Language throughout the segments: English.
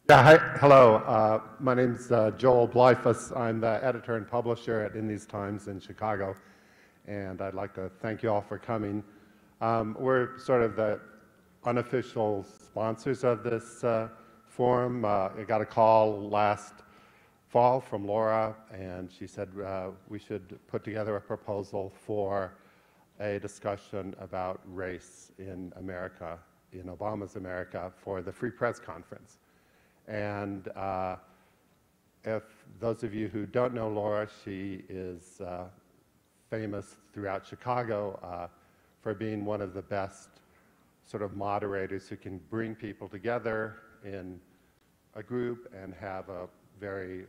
Yeah, hi, hello. My name's Joel Blyfus. I'm the editor and publisher at In These Times in Chicago, and I'd like to thank you all for coming. We're sort of the unofficial sponsors of this forum. I got a call last fall from Laura, and she said we should put together a proposal for a discussion about race in America, in Obama's America, for the Free Press Conference. And if those of you who don't know Laura, she is famous throughout Chicago for being one of the best sort of moderators who can bring people together in a group and have a very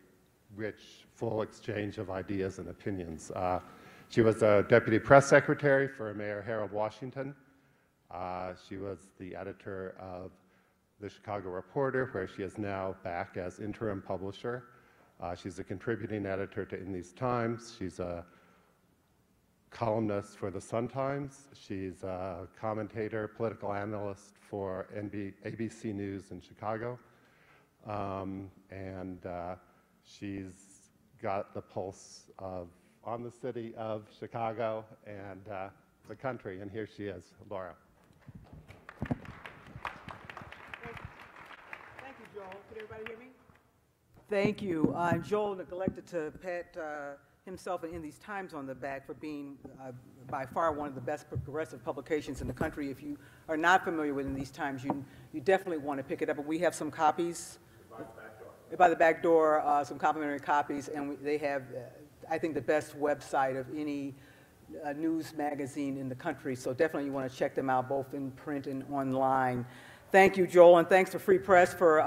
rich, full exchange of ideas and opinions. She was a deputy press secretary for Mayor Harold Washington. She was the editor of the Chicago Reporter, where she is now back as interim publisher. She's a contributing editor to In These Times. She's a columnist for the Sun-Times. She's a commentator, political analyst for ABC News in Chicago. She's got the pulse on the city of Chicago and the country. And here she is, Laura. Can everybody hear me? Thank you. Joel neglected to pat himself and In These Times on the back for being by far one of the best progressive publications in the country. If you are not familiar with In These Times, you definitely want to pick it up. And we have some copies by the back door, some complimentary copies, and they have, I think, the best website of any news magazine in the country. So definitely you want to check them out, both in print and online. Thank you, Joel, and thanks to Free Press for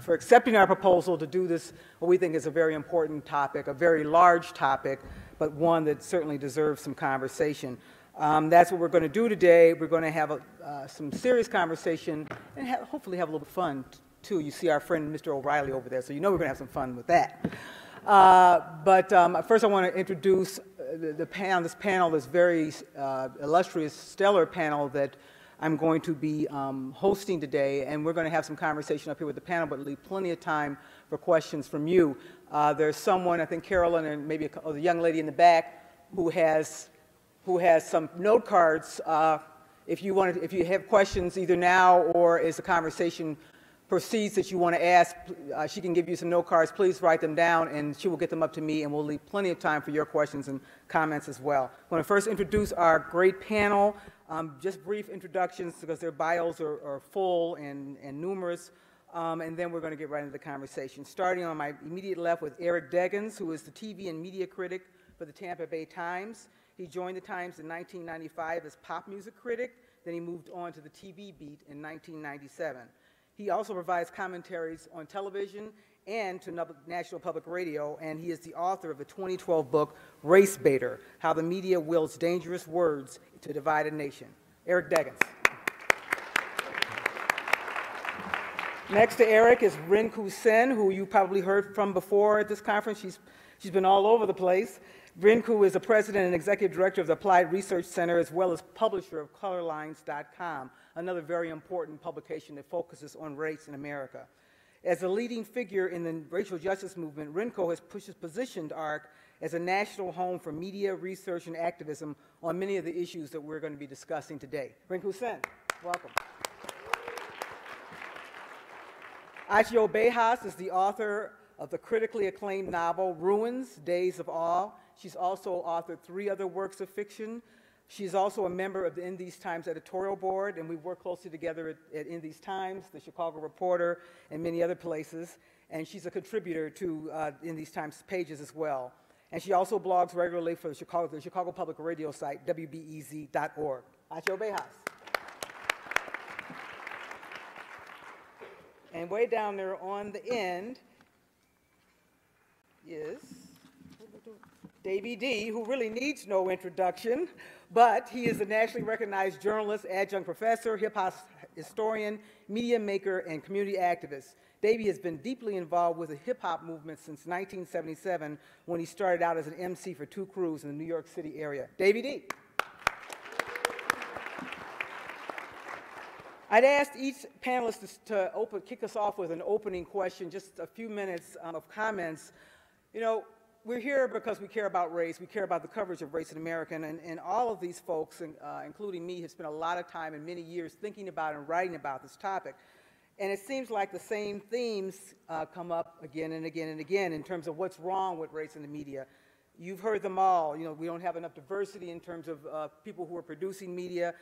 accepting our proposal to do this, what we think is a very important topic, a very large topic, but one that certainly deserves some conversation. That's what we're going to do today. We're going to have some serious conversation and hopefully have a little fun, too. You see our friend Mr. O'Reilly over there, so you know we're going to have some fun with that. First I want to introduce the panel, this very illustrious, stellar panel that I'm going to be hosting today, and we're going to have some conversation up here with the panel, but leave plenty of time for questions from you. There's someone, I think Carolyn, and maybe the young lady in the back, who has some note cards. If you have questions either now or as the conversation proceeds that you want to ask, she can give you some note cards. Please write them down, and she will get them up to me, and we'll leave plenty of time for your questions and comments as well. I want to first introduce our great panel. Just brief introductions because their bios are full and numerous, and then we're going to get right into the conversation. Starting on my immediate left with Eric Deggans, who is the TV and media critic for the Tampa Bay Times. He joined the Times in 1995 as pop music critic, then he moved on to the TV beat in 1997. He also provides commentaries on television and to National Public Radio, and he is the author of the 2012 book, Race Baiter, How the Media Wields Dangerous Words to Divide a Nation. Eric Deggans. Next to Eric is Rinku Sen, who you probably heard from before at this conference. She's been all over the place. Rinku is the president and executive director of the Applied Research Center, as well as publisher of colorlines.com, another very important publication that focuses on race in America. As a leading figure in the racial justice movement, Rinku has positioned ARC as a national home for media, research, and activism on many of the issues that we're going to be discussing today. Rinku Sen, welcome. Achy Obejas is the author of the critically acclaimed novel, Ruins, Days of Awe. She's also authored 3 other works of fiction. She's also a member of the In These Times editorial board, and we work closely together at In These Times, the Chicago Reporter, and many other places. And she's a contributor to In These Times pages as well. And she also blogs regularly for the Chicago Public Radio site, WBEZ.org. Achy Obejas. And way down there on the end is Davey D, who really needs no introduction, but he is a nationally recognized journalist, adjunct professor, hip-hop historian, media maker, and community activist. Davey has been deeply involved with the hip-hop movement since 1977, when he started out as an MC for 2 crews in the New York City area. Davey D. I'd asked each panelist to kick us off with an opening question, just a few minutes of comments. You know, we're here because we care about race. We care about the coverage of race in America. And all of these folks, including me, have spent a lot of time and many years thinking about and writing about this topic. And it seems like the same themes come up again and again and again in terms of what's wrong with race in the media. You've heard them all. You know, we don't have enough diversity in terms of people who are producing media.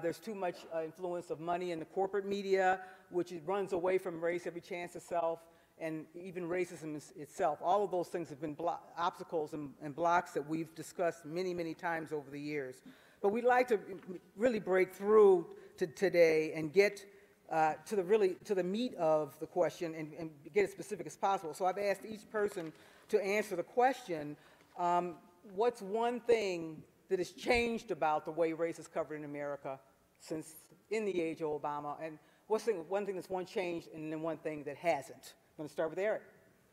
There's too much influence of money in the corporate media, which runs away from race every chance itself, and even racism itself. All of those things have been obstacles and blocks that we've discussed many, many times over the years. But we'd like to really break through today and get to the meat of the question and get as specific as possible. So I've asked each person to answer the question, what's one thing that has changed about the way race is covered in America since in the age of Obama, and what's one thing that's changed and then one thing that hasn't? I'm going to start with Eric.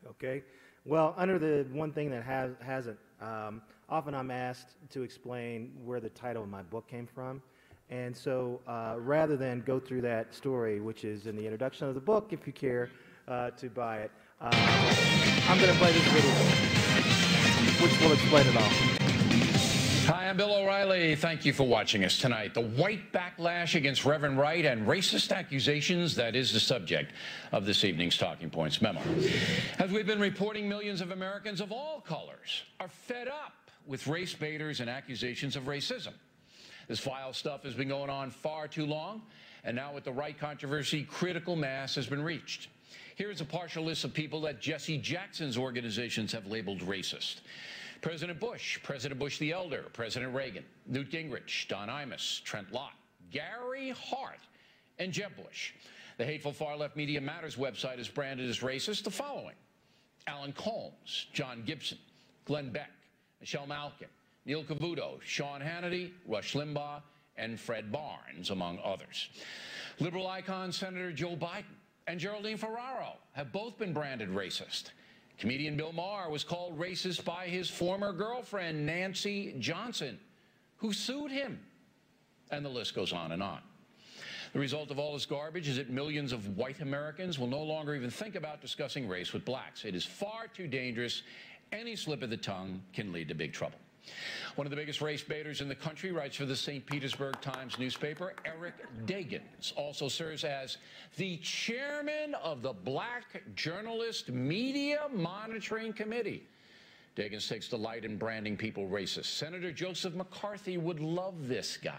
Okay. Well, under the one thing that hasn't, often I'm asked to explain where the title of my book came from. And so rather than go through that story, which is in the introduction of the book, if you care to buy it, I'm going to play this video, which will explain it all. Hi, I'm Bill O'Reilly. Thank you for watching us tonight. The white backlash against Reverend Wright and racist accusations, that is the subject of this evening's Talking Points memo. As we've been reporting, millions of Americans of all colors are fed up with race baiters and accusations of racism. This vile stuff has been going on far too long, and now with the Wright controversy, critical mass has been reached. Here is a partial list of people that Jesse Jackson's organizations have labeled racist. President Bush the Elder, President Reagan, Newt Gingrich, Don Imus, Trent Lott, Gary Hart, and Jeb Bush. The hateful far-left Media Matters website is branded as racist the following: Alan Colmes, John Gibson, Glenn Beck, Michelle Malkin, Neil Cavuto, Sean Hannity, Rush Limbaugh, and Fred Barnes, among others. Liberal icon Senator Joe Biden and Geraldine Ferraro have both been branded racist. Comedian Bill Maher was called racist by his former girlfriend, Nancy Johnson, who sued him. And the list goes on and on. The result of all this garbage is that millions of white Americans will no longer even think about discussing race with blacks. It is far too dangerous. Any slip of the tongue can lead to big trouble. One of the biggest race baiters in the country writes for the St. Petersburg Times newspaper. Eric Deggans also serves as the chairman of the Black Journalist Media Monitoring Committee. Deggans takes delight in branding people racist. Senator Joseph McCarthy would love this guy.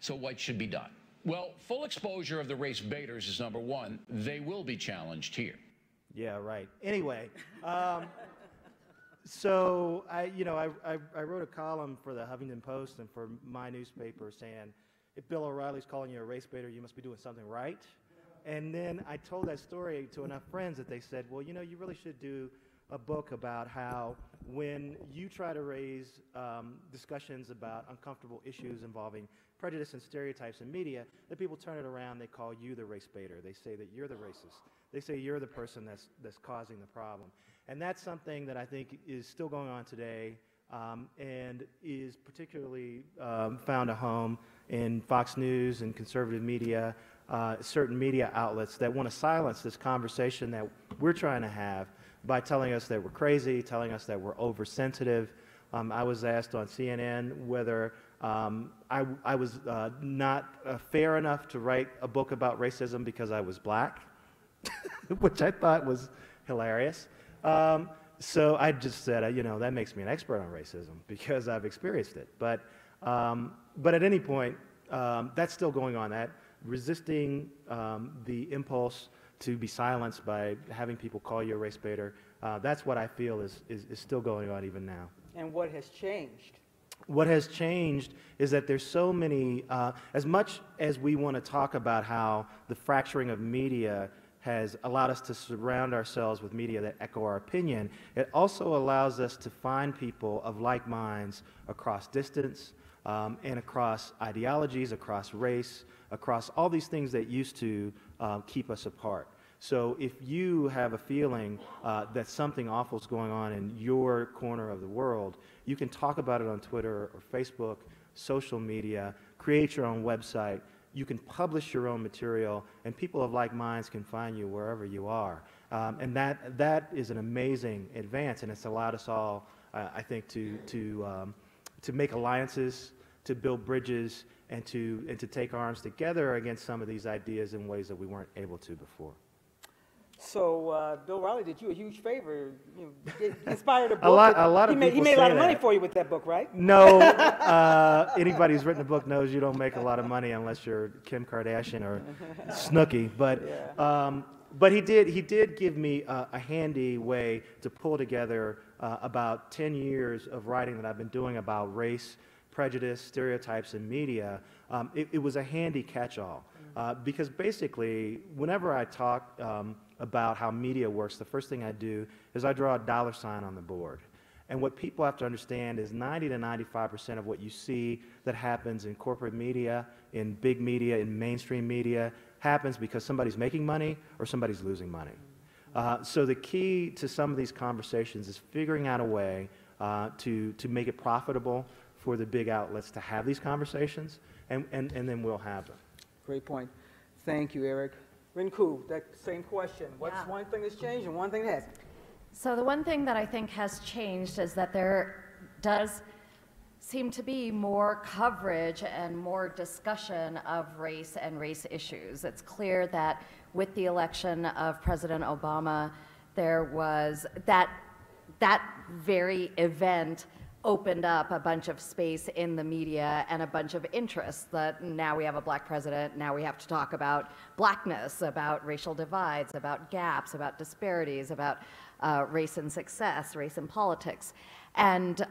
So what should be done? Well, full exposure of the race baiters is number one. They will be challenged here. Yeah, right. Anyway. So I wrote a column for the Huffington Post and for my newspaper saying, if Bill O'Reilly's calling you a race baiter, you must be doing something right. And then I told that story to enough friends that they said, well, you know, you really should do a book about how when you try to raise discussions about uncomfortable issues involving prejudice and stereotypes in media, that people turn it around, they call you the race baiter. They say that you're the racist. They say you're the person that's causing the problem. And that's something that I think is still going on today and is particularly found a home in Fox News and conservative media, certain media outlets that want to silence this conversation that we're trying to have by telling us that we're crazy, telling us that we're oversensitive. I was asked on CNN whether I was not fair enough to write a book about racism because I was black, which I thought was hilarious. So I just said, you know, that makes me an expert on racism because I've experienced it. But at any point, that's still going on. That resisting the impulse to be silenced by having people call you a race baiter, that's what I feel is still going on even now. And what has changed? What has changed is that there's so many, as much as we want to talk about how the fracturing of media has allowed us to surround ourselves with media that echo our opinion, it also allows us to find people of like minds across distance and across ideologies, across race, across all these things that used to keep us apart. So if you have a feeling that something awful is going on in your corner of the world, you can talk about it on Twitter or Facebook, social media, create your own website. you can publish your own material, and people of like minds can find you wherever you are. And that is an amazing advance, and it's allowed us all, I think, to make alliances, to build bridges, and to take arms together against some of these ideas in ways that we weren't able to before. So, Bill O'Reilly did you a huge favor. You inspired a book. A lot of he made people a lot say of money that. for you with that book, right? No, anybody who's written a book knows you don't make a lot of money unless you're Kim Kardashian or Snooki. But he did give me a handy way to pull together about 10 years of writing that I've been doing about race, prejudice, stereotypes in media. It was a handy catch-all because basically whenever I talk about how media works, the first thing I do is I draw a $ on the board. And what people have to understand is 90 to 95% of what you see that happens in corporate media, in big media, in mainstream media, happens because somebody's making money or somebody's losing money. So the key to some of these conversations is figuring out a way to make it profitable for the big outlets to have these conversations, and then we'll have them. Great point. Thank you, Eric. Rinku, that same question. What's one thing that's changed and one thing that hasn't? So the one thing that I think has changed is that there does seem to be more coverage and more discussion of race and race issues. It's clear that with the election of President Obama, there was that very event opened up a bunch of space in the media and a bunch of interests that now we have a black president, now we have to talk about blackness, about racial divides, about gaps, about disparities, about race and success, race and politics. And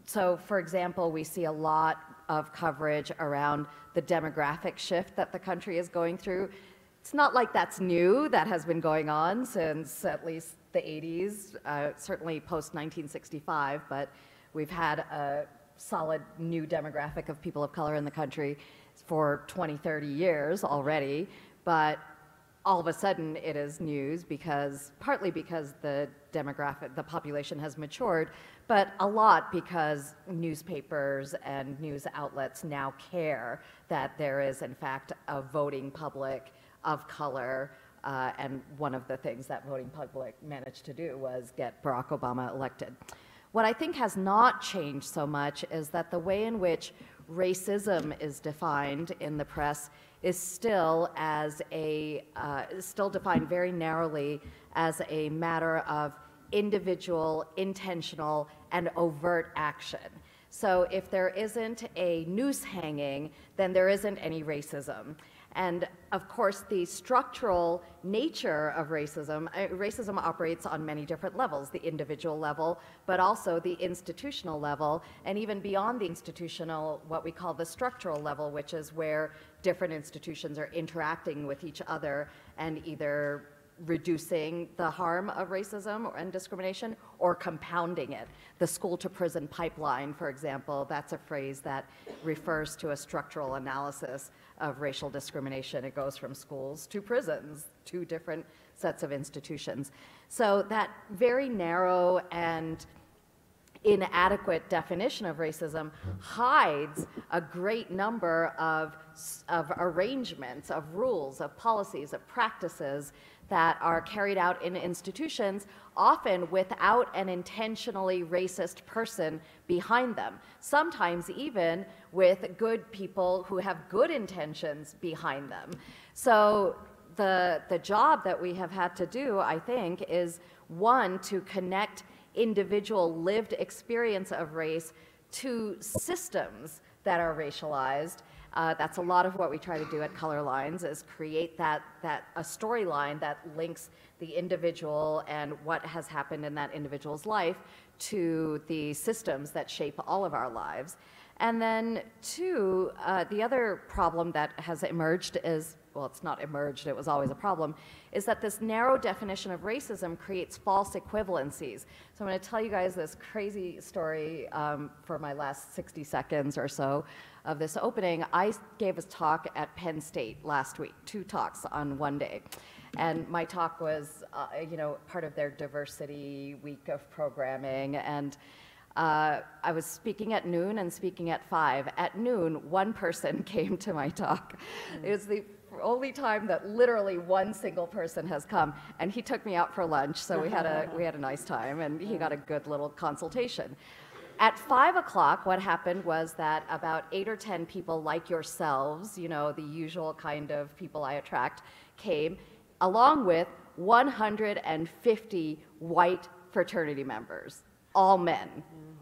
so, for example, we see a lot of coverage around the demographic shift that the country is going through. It's not like that's new. That has been going on since at least the 80s, certainly post-1965, but we've had a solid new demographic of people of color in the country for 20, 30 years already, but all of a sudden it is news partly because the population has matured, but a lot because newspapers and news outlets now care that there is in fact a voting public of color, and one of the things that voting public managed to do was get Barack Obama elected. What I think has not changed so much is that the way in which racism is defined in the press is still defined very narrowly as a matter of individual, intentional, and overt action. So if there isn't a noose hanging, then there isn't any racism. And of course, the structural nature of racism operates on many different levels, the individual level, but also the institutional level, and even beyond the institutional, what we call the structural level, which is where different institutions are interacting with each other and either reducing the harm of racism and discrimination or compounding it. The school to prison pipeline, for example, that's a phrase that refers to a structural analysis of racial discrimination. It goes from schools to prisons, two different sets of institutions. So that very narrow and inadequate definition of racism hides a great number of arrangements, of rules, of policies, of practices that are carried out in institutions, often without an intentionally racist person behind them, sometimes even with good people who have good intentions behind them. So the job that we have had to do, I think, is one, to connect individual lived experience of race to systems that are racialized. That's a lot of what we try to do at Color Lines, is create a storyline that links the individual and what has happened in that individual's life to the systems that shape all of our lives. And then two, the other problem that has emerged is, well, it's not emerged, it was always a problem, is that this narrow definition of racism creates false equivalencies. So I'm going to tell you guys this crazy story for my last 60 seconds or so of this opening. I gave a talk at Penn State last week, 2 talks on one day. And my talk was, part of their diversity week of programming. And I was speaking at noon and speaking at 5. At noon, one person came to my talk. It was the only time that literally one single person has come, and he took me out for lunch, so we had a nice time, and he got a good little consultation. At 5 o'clock, what happened was that about 8 or 10 people like yourselves, you know, the usual kind of people I attract, came, along with 150 white fraternity members, all men.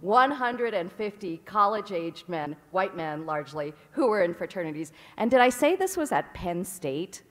150 college-aged men, white men largely, who were in fraternities. And did I say this was at Penn State?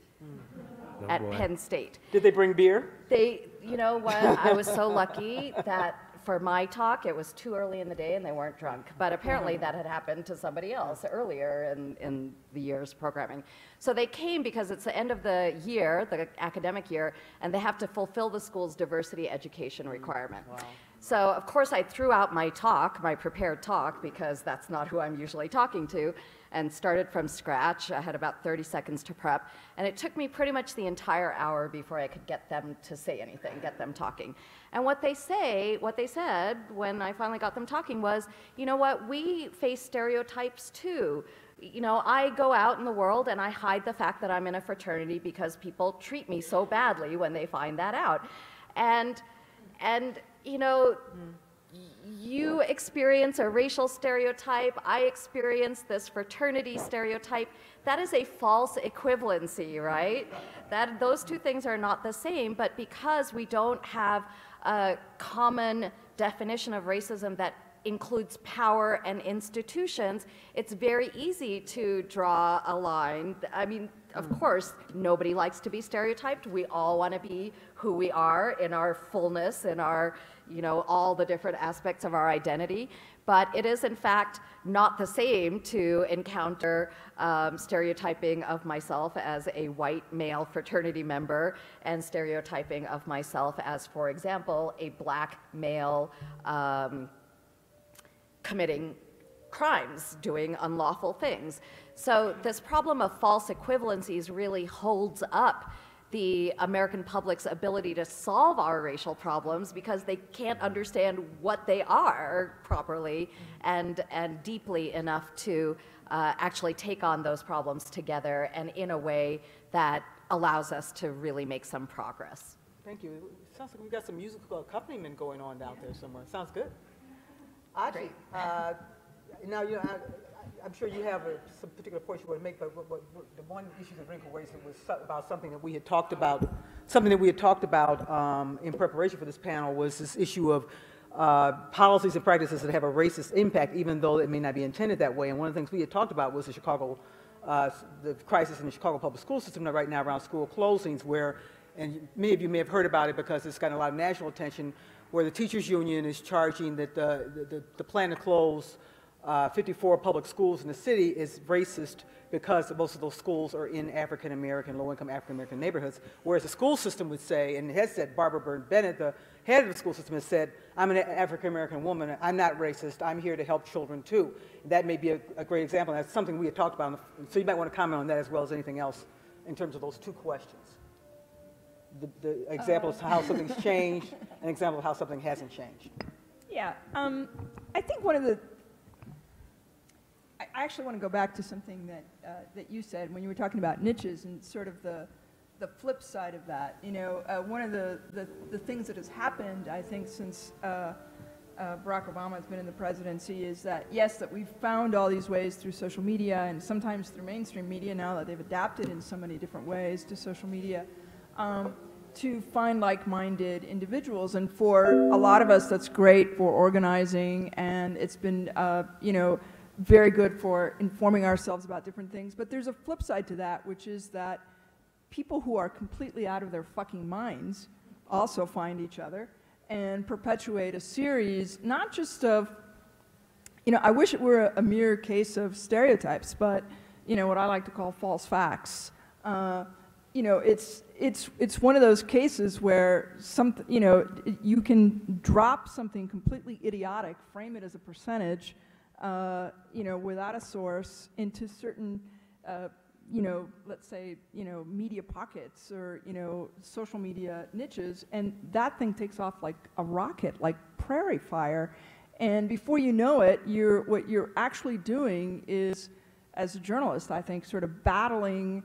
At Penn State. Did they bring beer? You know what, I was so lucky that for my talk, it was too early in the day and they weren't drunk. But apparently that had happened to somebody else earlier in the year's programming. So they came because it's the end of the year, the academic year, and they have to fulfill the school's diversity education requirement. Wow. So of course I threw out my talk, my prepared talk, because that's not who I'm usually talking to, and started from scratch. I had about 30 seconds to prep, and it took me pretty much the entire hour before I could get them to say anything, get them talking. And what they said when I finally got them talking was, you know what, we face stereotypes too. You know, I go out in the world and I hide the fact that I'm in a fraternity because people treat me so badly when they find that out. And you know, you experience a racial stereotype, I experience this fraternity stereotype. That is a false equivalency, right? Those two things are not the same, but because we don't have a common definition of racism that includes power and institutions, it's very easy to draw a line. I mean, of course, nobody likes to be stereotyped. We all want to be who we are in our fullness, in our, you know, all the different aspects of our identity. But it is, in fact, not the same to encounter stereotyping of myself as a white male fraternity member and stereotyping of myself as, for example, a black male committing crimes, doing unlawful things. So this problem of false equivalencies really holds up the American public's ability to solve our racial problems because they can't understand what they are properly and deeply enough to actually take on those problems together and in a way that allows us to really make some progress. Thank you. It sounds like we've got some musical accompaniment going on out there somewhere. Sounds good. Achy, now, you know, I'm sure you have some particular point you want to make, but the one issue that Rinku raised was about something that we had talked about. In preparation for this panel was this issue of policies and practices that have a racist impact, even though it may not be intended that way. And one of the things we had talked about was the crisis in the Chicago public school system right now around school closings, where, and many of you may have heard about it because it's gotten a lot of national attention, where the teachers union is charging that the plan to close 54 public schools in the city is racist because most of those schools are in African-American, low-income African-American neighborhoods, whereas the school system would say, and it has said, Barbara Byrne-Bennett, the head of the school system, has said, I'm an African-American woman, I'm not racist, I'm here to help children too. That may be a great example, and that's something we had talked about, so you might want to comment on that as well as anything else in terms of those two questions. The example of how something's changed, an example of how something hasn't changed. Yeah, I think one of the, I actually want to go back to something that you said when you were talking about niches and sort of the flip side of that. You know, one of the things that has happened, I think, since Barack Obama has been in the presidency is that, yes, that we've found all these ways through social media and sometimes through mainstream media now that they've adapted in so many different ways to social media, to find like-minded individuals. And for a lot of us, that's great for organizing, and it's been, you know, very good for informing ourselves about different things. But there's a flip side to that, which is that people who are completely out of their fucking minds also find each other and perpetuate a series, not just of, you know, I wish it were a mere case of stereotypes, but, you know, what I like to call false facts. You know, it's one of those cases where you know, you can drop something completely idiotic, frame it as a percentage, you know, without a source into certain, you know, let's say, you know, media pockets or, you know, social media niches, and that thing takes off like a rocket, like prairie fire. And before you know it, what you're actually doing is, as a journalist, I think, sort of battling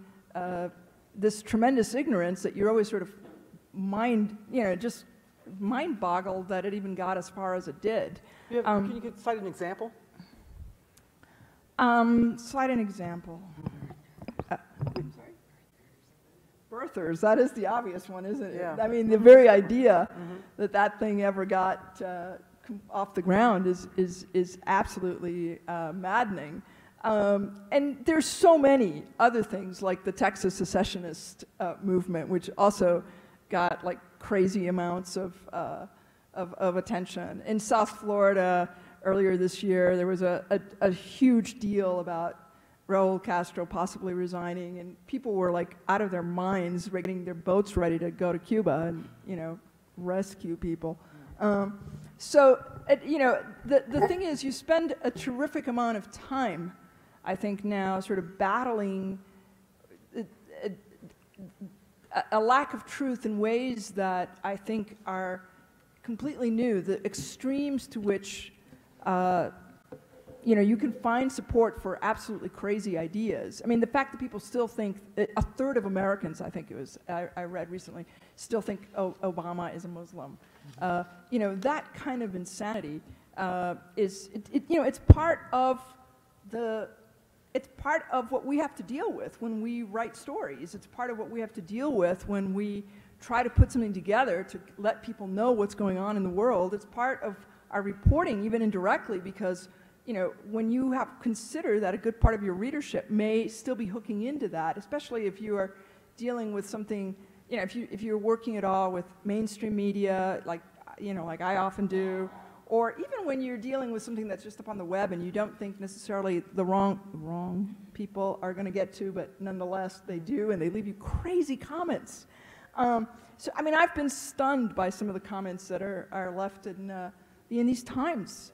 this tremendous ignorance that you're always sort of just mind-boggled that it even got as far as it did. Can you cite an example? Cite an example. Birthers, that is the obvious one, isn't it? Yeah. I mean, the very idea that thing ever got off the ground is absolutely maddening. And there's so many other things, like the Texas secessionist movement, which also got like crazy amounts of attention. In South Florida, earlier this year, there was a huge deal about Raul Castro possibly resigning, and people were like out of their minds, getting their boats ready to go to Cuba and rescue people. So the thing is, you spend a terrific amount of time, I think, now sort of battling a lack of truth in ways that I think are completely new. The extremes to which you can find support for absolutely crazy ideas. I mean, the fact that people still think, a third of Americans, I think it was, I read recently, still think Obama is a Muslim. That kind of insanity it's part of what we have to deal with when we write stories. It's part of what we have to deal with when we try to put something together to let people know what's going on in the world. It's part of our reporting, even indirectly, because when you have consider that a good part of your readership may still be hooking into that, especially if you are dealing with something, if you're working at all with mainstream media, like I often do, or even when you're dealing with something that's just up on the web and you don't think necessarily the wrong people are going to get to, but nonetheless they do, and they leave you crazy comments. So I mean, I've been stunned by some of the comments that are left in these Times,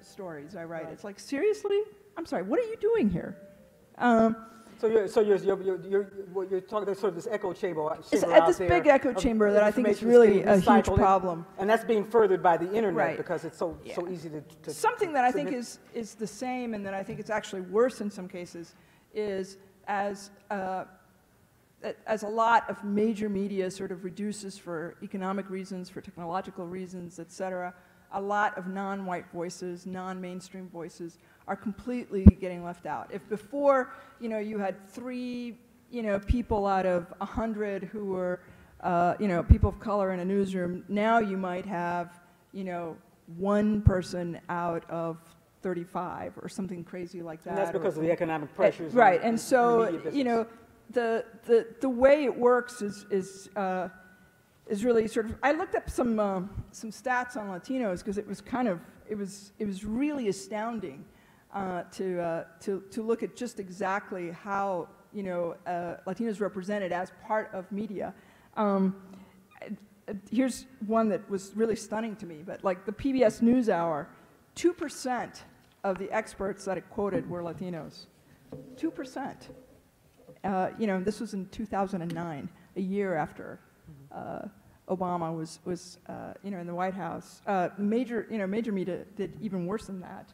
stories I write. It's like, seriously? I'm sorry, what are you doing here? So you're talking, there's sort of this echo chamber. It's this big echo chamber that I think is really a huge problem. And that's being furthered by the internet, right, because it's so easy to something that I think is the same, and that I think it's actually worse in some cases, is as a lot of major media sort of reduces for economic reasons, for technological reasons, et cetera, a lot of non-white voices, non-mainstream voices are completely getting left out. If before, you had 3, people out of 100 who were, people of color in a newsroom, now you might have, 1 person out of 35 or something crazy like that. And that's because of the economic pressures. Right, and so, the way it works is really sort of, I looked up some stats on Latinos, because it was really astounding to look at just exactly how Latinos represented as part of media. Here's one that was really stunning to me, but like the PBS NewsHour, 2% of the experts that it quoted were Latinos. 2%. This was in 2009, a year after Obama was in the White House. Major media did even worse than that.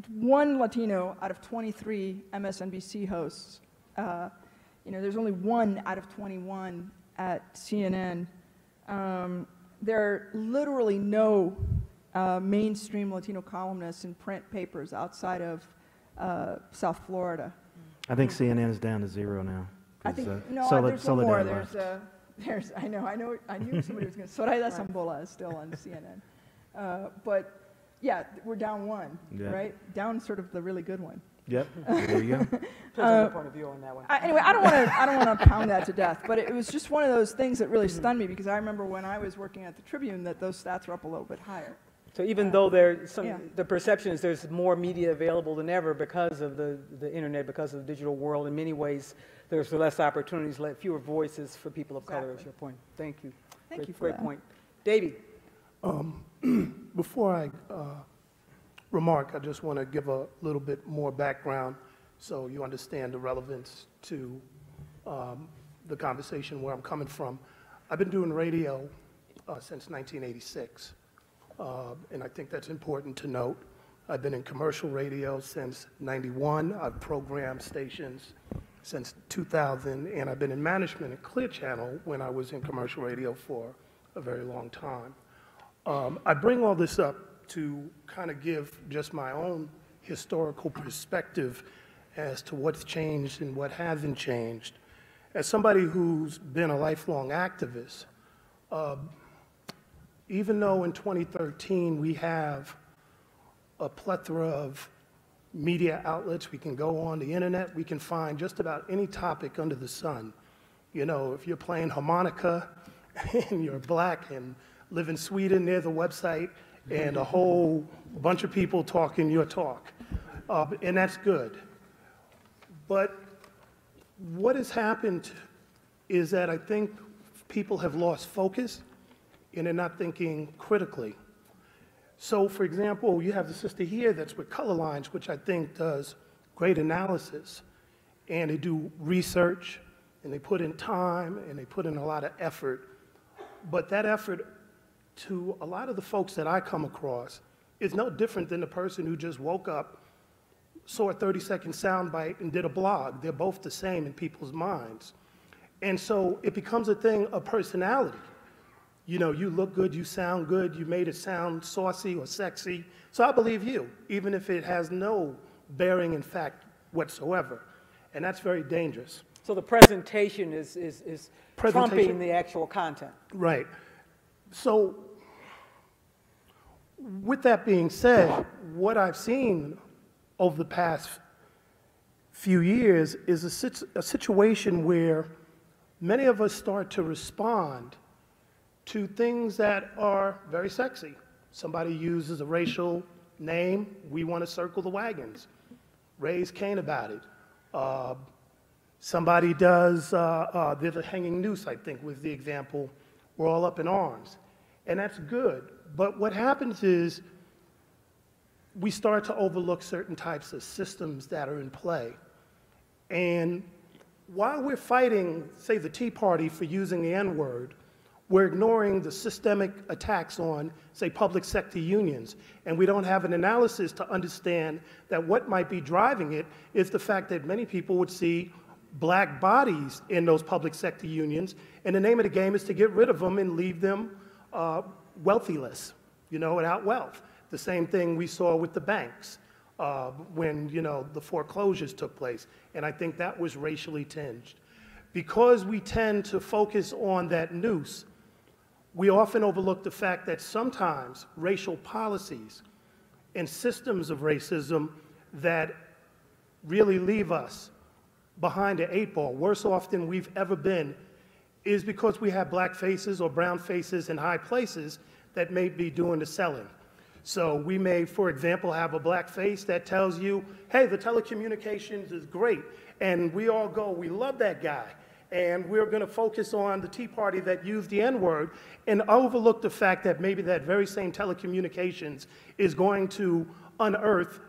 One Latino out of 23 MSNBC hosts. There's only 1 out of 21 at CNN. There are literally no mainstream Latino columnists in print papers outside of South Florida. I think CNN is down to 0 now. I think no, there's no more. I knew somebody was going to. Soraya Sambola is still on CNN, but yeah, we're down 1, right? Down sort of the really good one. Yep. There you go. Depends on your point of view on that one. Anyway, I don't want to pound that to death, but it was just one of those things that really stunned me, because I remember when I was working at the Tribune that those stats were up a little bit higher. So even though the perception is there's more media available than ever because of the internet, because of the digital world, in many ways there's less opportunities, fewer voices for people of color, is your point. Thank you. Thank you for great that. point. Davey. Before I remark, I just want to give a little bit more background so you understand the relevance to the conversation where I'm coming from. I've been doing radio since 1986. And I think that's important to note. I've been in commercial radio since '91. I've programmed stations since 2000, and I've been in management at Clear Channel when I was in commercial radio for a very long time. I bring all this up to kind of give just my own historical perspective as to what's changed and what hasn't changed. As somebody who's been a lifelong activist, even though in 2013 we have a plethora of media outlets, we can go on the internet, we can find just about any topic under the sun. You know, if you're playing harmonica and you're black and live in Sweden, there's a website and a whole bunch of people talking your talk. And that's good. But what has happened is that I think people have lost focus and they're not thinking critically. So, for example, you have the sister here that's with Color Lines, which I think does great analysis. And they do research, and they put in time, and they put in a lot of effort. But that effort, to a lot of the folks that I come across, is no different than the person who just woke up, saw a 30-second soundbite, and did a blog. They're both the same in people's minds. And so it becomes a thing of personality. You know, you look good, you sound good, you made it sound saucy or sexy. So I believe you, even if it has no bearing in fact whatsoever. And that's very dangerous. So the presentation is trumping the actual content. Right. So with that being said, what I've seen over the past few years is a situation where many of us start to respond to things that are very sexy. Somebody uses a racial name, we want to circle the wagons, raise Cain about it. Somebody does, there's a hanging noose, I think, was the example, we're all up in arms. And that's good. But what happens is we start to overlook certain types of systems that are in play. And while we're fighting, say, the Tea Party for using the N-word, we're ignoring the systemic attacks on, say, public sector unions. And we don't have an analysis to understand that what might be driving it is the fact that many people would see black bodies in those public sector unions, and the name of the game is to get rid of them and leave them wealthyless, you know, without wealth. The same thing we saw with the banks when, you know, the foreclosures took place. And I think that was racially tinged. Because we tend to focus on that noose, we often overlook the fact that sometimes racial policies and systems of racism that really leave us behind the 8 ball, worse off than we've ever been, is because we have black faces or brown faces in high places that may be doing the selling. So we may, for example, have a black face that tells you, hey, the telecommunications is great, and we all go, we love that guy, and we're going to focus on the Tea Party that used the N-word, and overlook the fact that maybe that very same telecommunications is going to unearth,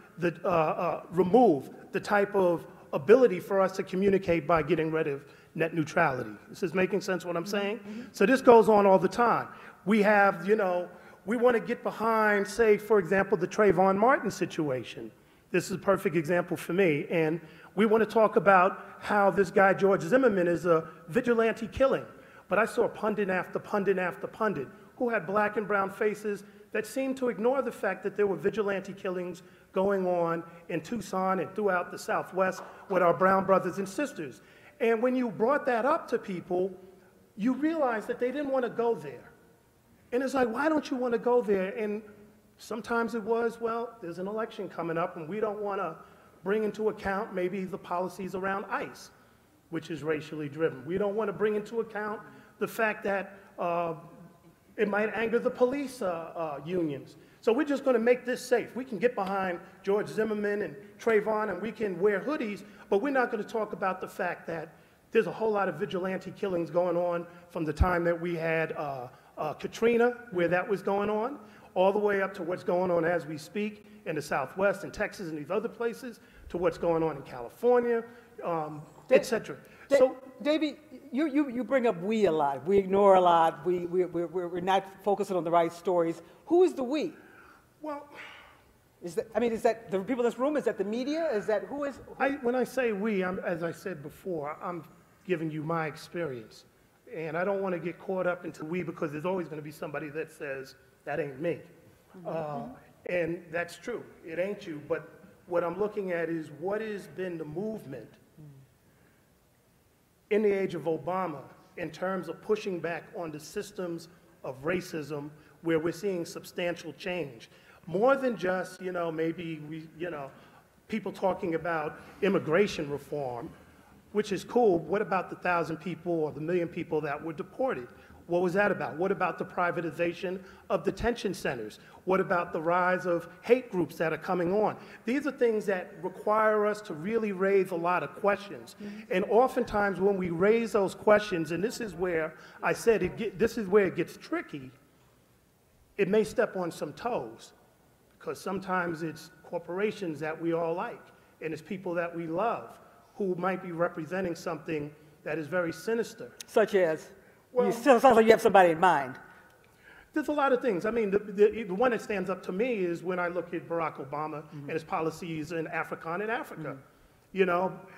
remove the type of ability for us to communicate by getting rid of net neutrality. This is making sense what I'm saying? Mm-hmm. So this goes on all the time. We have, you know, we want to get behind, say, for example, the Trayvon Martin situation. This is a perfect example for me. And we want to talk about how this guy, George Zimmerman, is a vigilante killing. But I saw pundit after pundit after pundit who had black and brown faces that seemed to ignore the fact that there were vigilante killings going on in Tucson and throughout the Southwest with our brown brothers and sisters. And when you brought that up to people, you realized that they didn't want to go there. And it's like, why don't you want to go there? And sometimes it was, well, there's an election coming up and we don't want to bring into account maybe the policies around ICE, which is racially driven. We don't want to bring into account the fact that it might anger the police unions. So we're just going to make this safe. We can get behind George Zimmerman and Trayvon and we can wear hoodies, but we're not going to talk about the fact that there's a whole lot of vigilante killings going on from the time that we had Katrina, where that was going on, all the way up to what's going on as we speak in the Southwest and Texas and these other places, to what's going on in California, et cetera. So Davey, you bring up we a lot. We ignore a lot. We're not focusing on the right stories. Who is the we? Well, Is that the people in this room? Is that the media? Is that who is? when I say we, as I said before, I'm giving you my experience. And I don't want to get caught up into we because there's always going to be somebody that says, that ain't me. And that's true. It ain't you. But what I'm looking at is what has been the movement in the age of Obama in terms of pushing back on the systems of racism where we're seeing substantial change. More than just, maybe people talking about immigration reform, which is cool. What about the 1,000 people or the 1,000,000 people that were deported? What was that about? What about the privatization of detention centers? What about the rise of hate groups that are coming on? These are things that require us to really raise a lot of questions. And oftentimes when we raise those questions, and this is where I said this is where it gets tricky, it may step on some toes, because sometimes it's corporations that we all like, and it's people that we love who might be representing something that is very sinister. Such as? Well, you still sounds like you have somebody in mind. There's a lot of things. I mean, the one that stands up to me is when I look at Barack Obama and his policies in Africa and in Africa.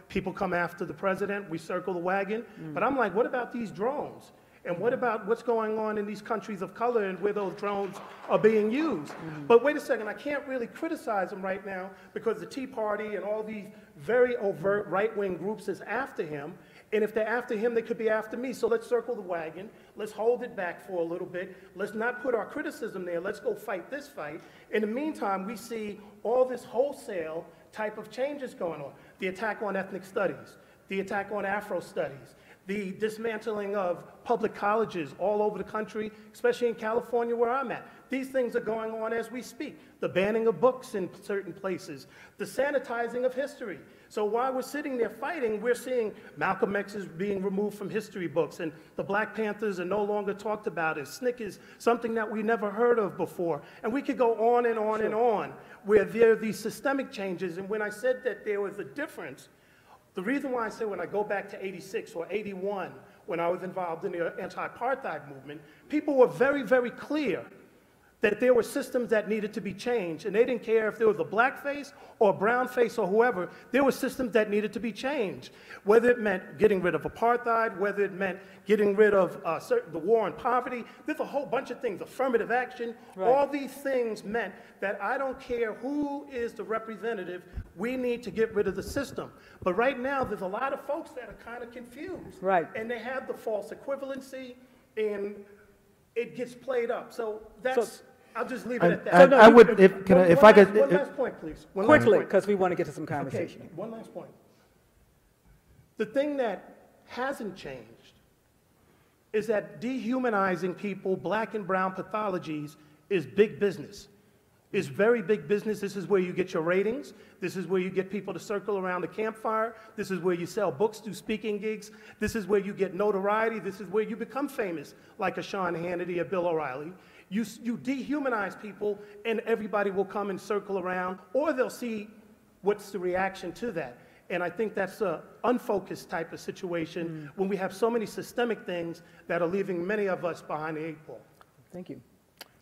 People come after the president, we circle the wagon, but I'm like, what about these drones? And what about what's going on in these countries of color and where those drones are being used? But wait a second, I can't really criticize him right now because the Tea Party and all these very overt right-wing groups is after him. And if they're after him, they could be after me. So let's circle the wagon. Let's hold it back for a little bit. Let's not put our criticism there. Let's go fight this fight. In the meantime, we see all this wholesale type of changes going on. The attack on ethnic studies, the attack on Afro studies, the dismantling of public colleges all over the country, especially in California where I'm at. These things are going on as we speak. The banning of books in certain places, the sanitizing of history. So while we're sitting there fighting, we're seeing Malcolm X is being removed from history books, and the Black Panthers are no longer talked about as SNCC is something that we never heard of before. And we could go on and on and on, where there are these systemic changes. And when I said that there was a difference, the reason why I say when I go back to 86 or 81, when I was involved in the anti-apartheid movement, people were very, very clear that there were systems that needed to be changed, and they didn't care if there was a black face or a brown face or whoever. There were systems that needed to be changed, whether it meant getting rid of apartheid, whether it meant getting rid of the war on poverty. There's a whole bunch of things, affirmative action. Right. All these things meant that I don't care who is the representative, we need to get rid of the system. But right now, there's a lot of folks that are kind of confused. Right. And they have the false equivalency, and it gets played up. So that's... I'll just leave it at that. One last point, please. Quickly, because we want to get to some conversation. Okay. One last point. The thing that hasn't changed is that dehumanizing people, black and brown pathologies, is big business. It's very big business. This is where you get your ratings. This is where you get people to circle around the campfire. This is where you sell books, do speaking gigs. This is where you get notoriety. This is where you become famous, like a Sean Hannity or Bill O'Reilly. You dehumanize people, and everybody will come and circle around, or they'll see what's the reaction to that. And I think that's an unfocused type of situation when we have so many systemic things that are leaving many of us behind the eight ball. Thank you.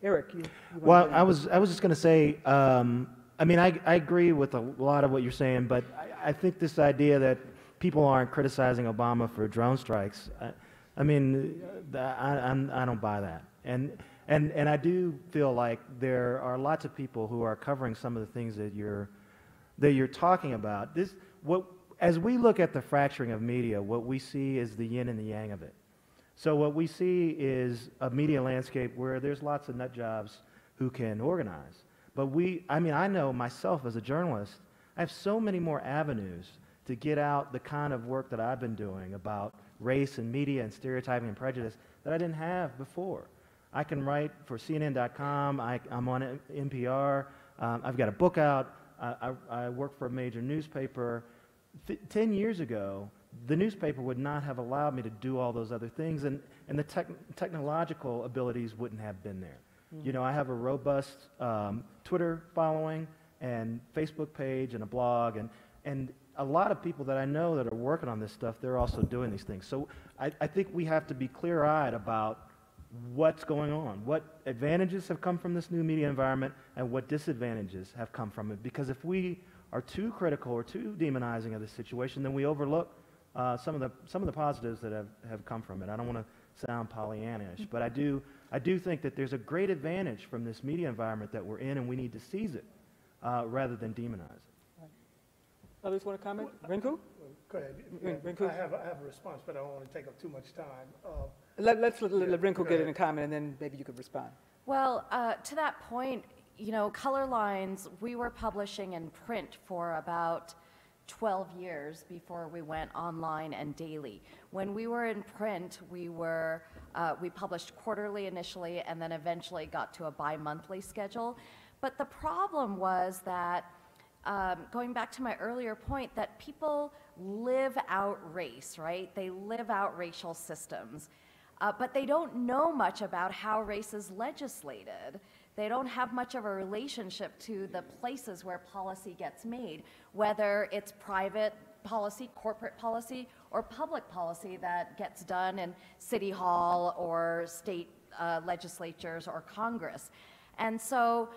Eric, well, I was just going to say, I mean, I agree with a lot of what you're saying, but I think this idea that people aren't criticizing Obama for drone strikes, I mean, I don't buy that. And I do feel like there are lots of people who are covering some of the things that you're talking about. As we look at the fracturing of media, what we see is the yin and the yang of it. So what we see is a media landscape where there's lots of nut jobs who can organize. But I know myself as a journalist, I have so many more avenues to get out the kind of work that I've been doing about race and media and stereotyping and prejudice that I didn't have before. I can write for CNN.com, I'm on NPR, I've got a book out, I work for a major newspaper. 10 years ago, the newspaper would not have allowed me to do all those other things, and the technological abilities wouldn't have been there. You know, I have a robust Twitter following and Facebook page and a blog, and a lot of people that I know that are working on this stuff, they're also doing these things. So I think we have to be clear-eyed about what's going on, what advantages have come from this new media environment, and what disadvantages have come from it. Because if we are too critical or too demonizing of the situation, then we overlook some of the positives that have come from it. I don't want to sound Pollyannish, but I do think that there's a great advantage from this media environment that we're in, and we need to seize it rather than demonize it. Others want to comment? Rinku? Go ahead. Rinku? I have a response, but I don't want to take up too much time. Let's let Rinku get in a comment, and then maybe you could respond. Well, to that point, you know, Color Lines, we were publishing in print for about 12 years before we went online and daily. When we were in print, we published quarterly initially and then eventually got to a bi-monthly schedule. But the problem was that, going back to my earlier point, that people live out race, right? They live out racial systems. But they don't know much about how race is legislated. They don't have much of a relationship to the places where policy gets made, whether it's private policy, corporate policy, or public policy that gets done in City Hall or state legislatures or Congress. And so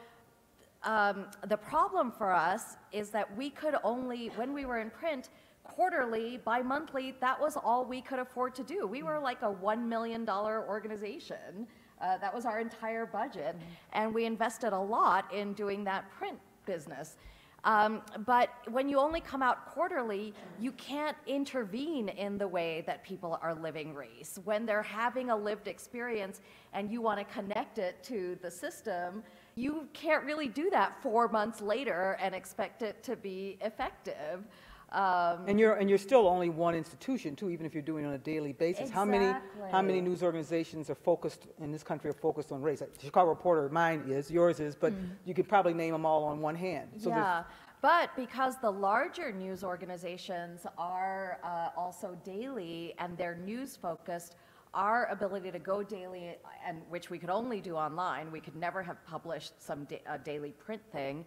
the problem for us is that we could only, when we were in print, quarterly, bi-monthly, that was all we could afford to do. We were like a $1 million organization. That was our entire budget, and we invested a lot in doing that print business. But when you only come out quarterly, you can't intervene in the way that people are living race. When they're having a lived experience and you want to connect it to the system, you can't really do that 4 months later and expect it to be effective. And you're still only one institution too, even if you're doing it on a daily basis. Exactly. How many news organizations are focused in this country are focused on race? The Chicago Reporter, mine is, yours is, but you could probably name them all on one hand. So yeah, but because the larger news organizations are also daily and they're news focused, our ability to go daily, and which we could only do online, we could never have published some daily print thing.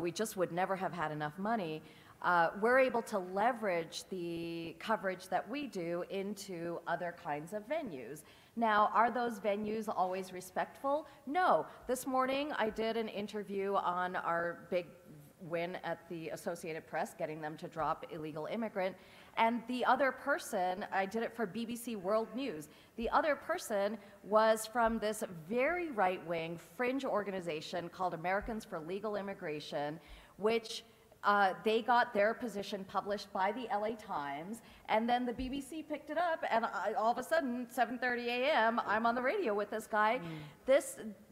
We just would never have had enough money. We're able to leverage the coverage that we do into other kinds of venues. Now, are those venues always respectful? No. This morning, I did an interview on our big win at the Associated Press, getting them to drop illegal immigrant. And the other person, I did it for BBC World News. The other person was from this very right-wing fringe organization called Americans for Legal Immigration, which they got their position published by the LA Times, and then the BBC picked it up, and all of a sudden, 7:30 a.m., I'm on the radio with this guy.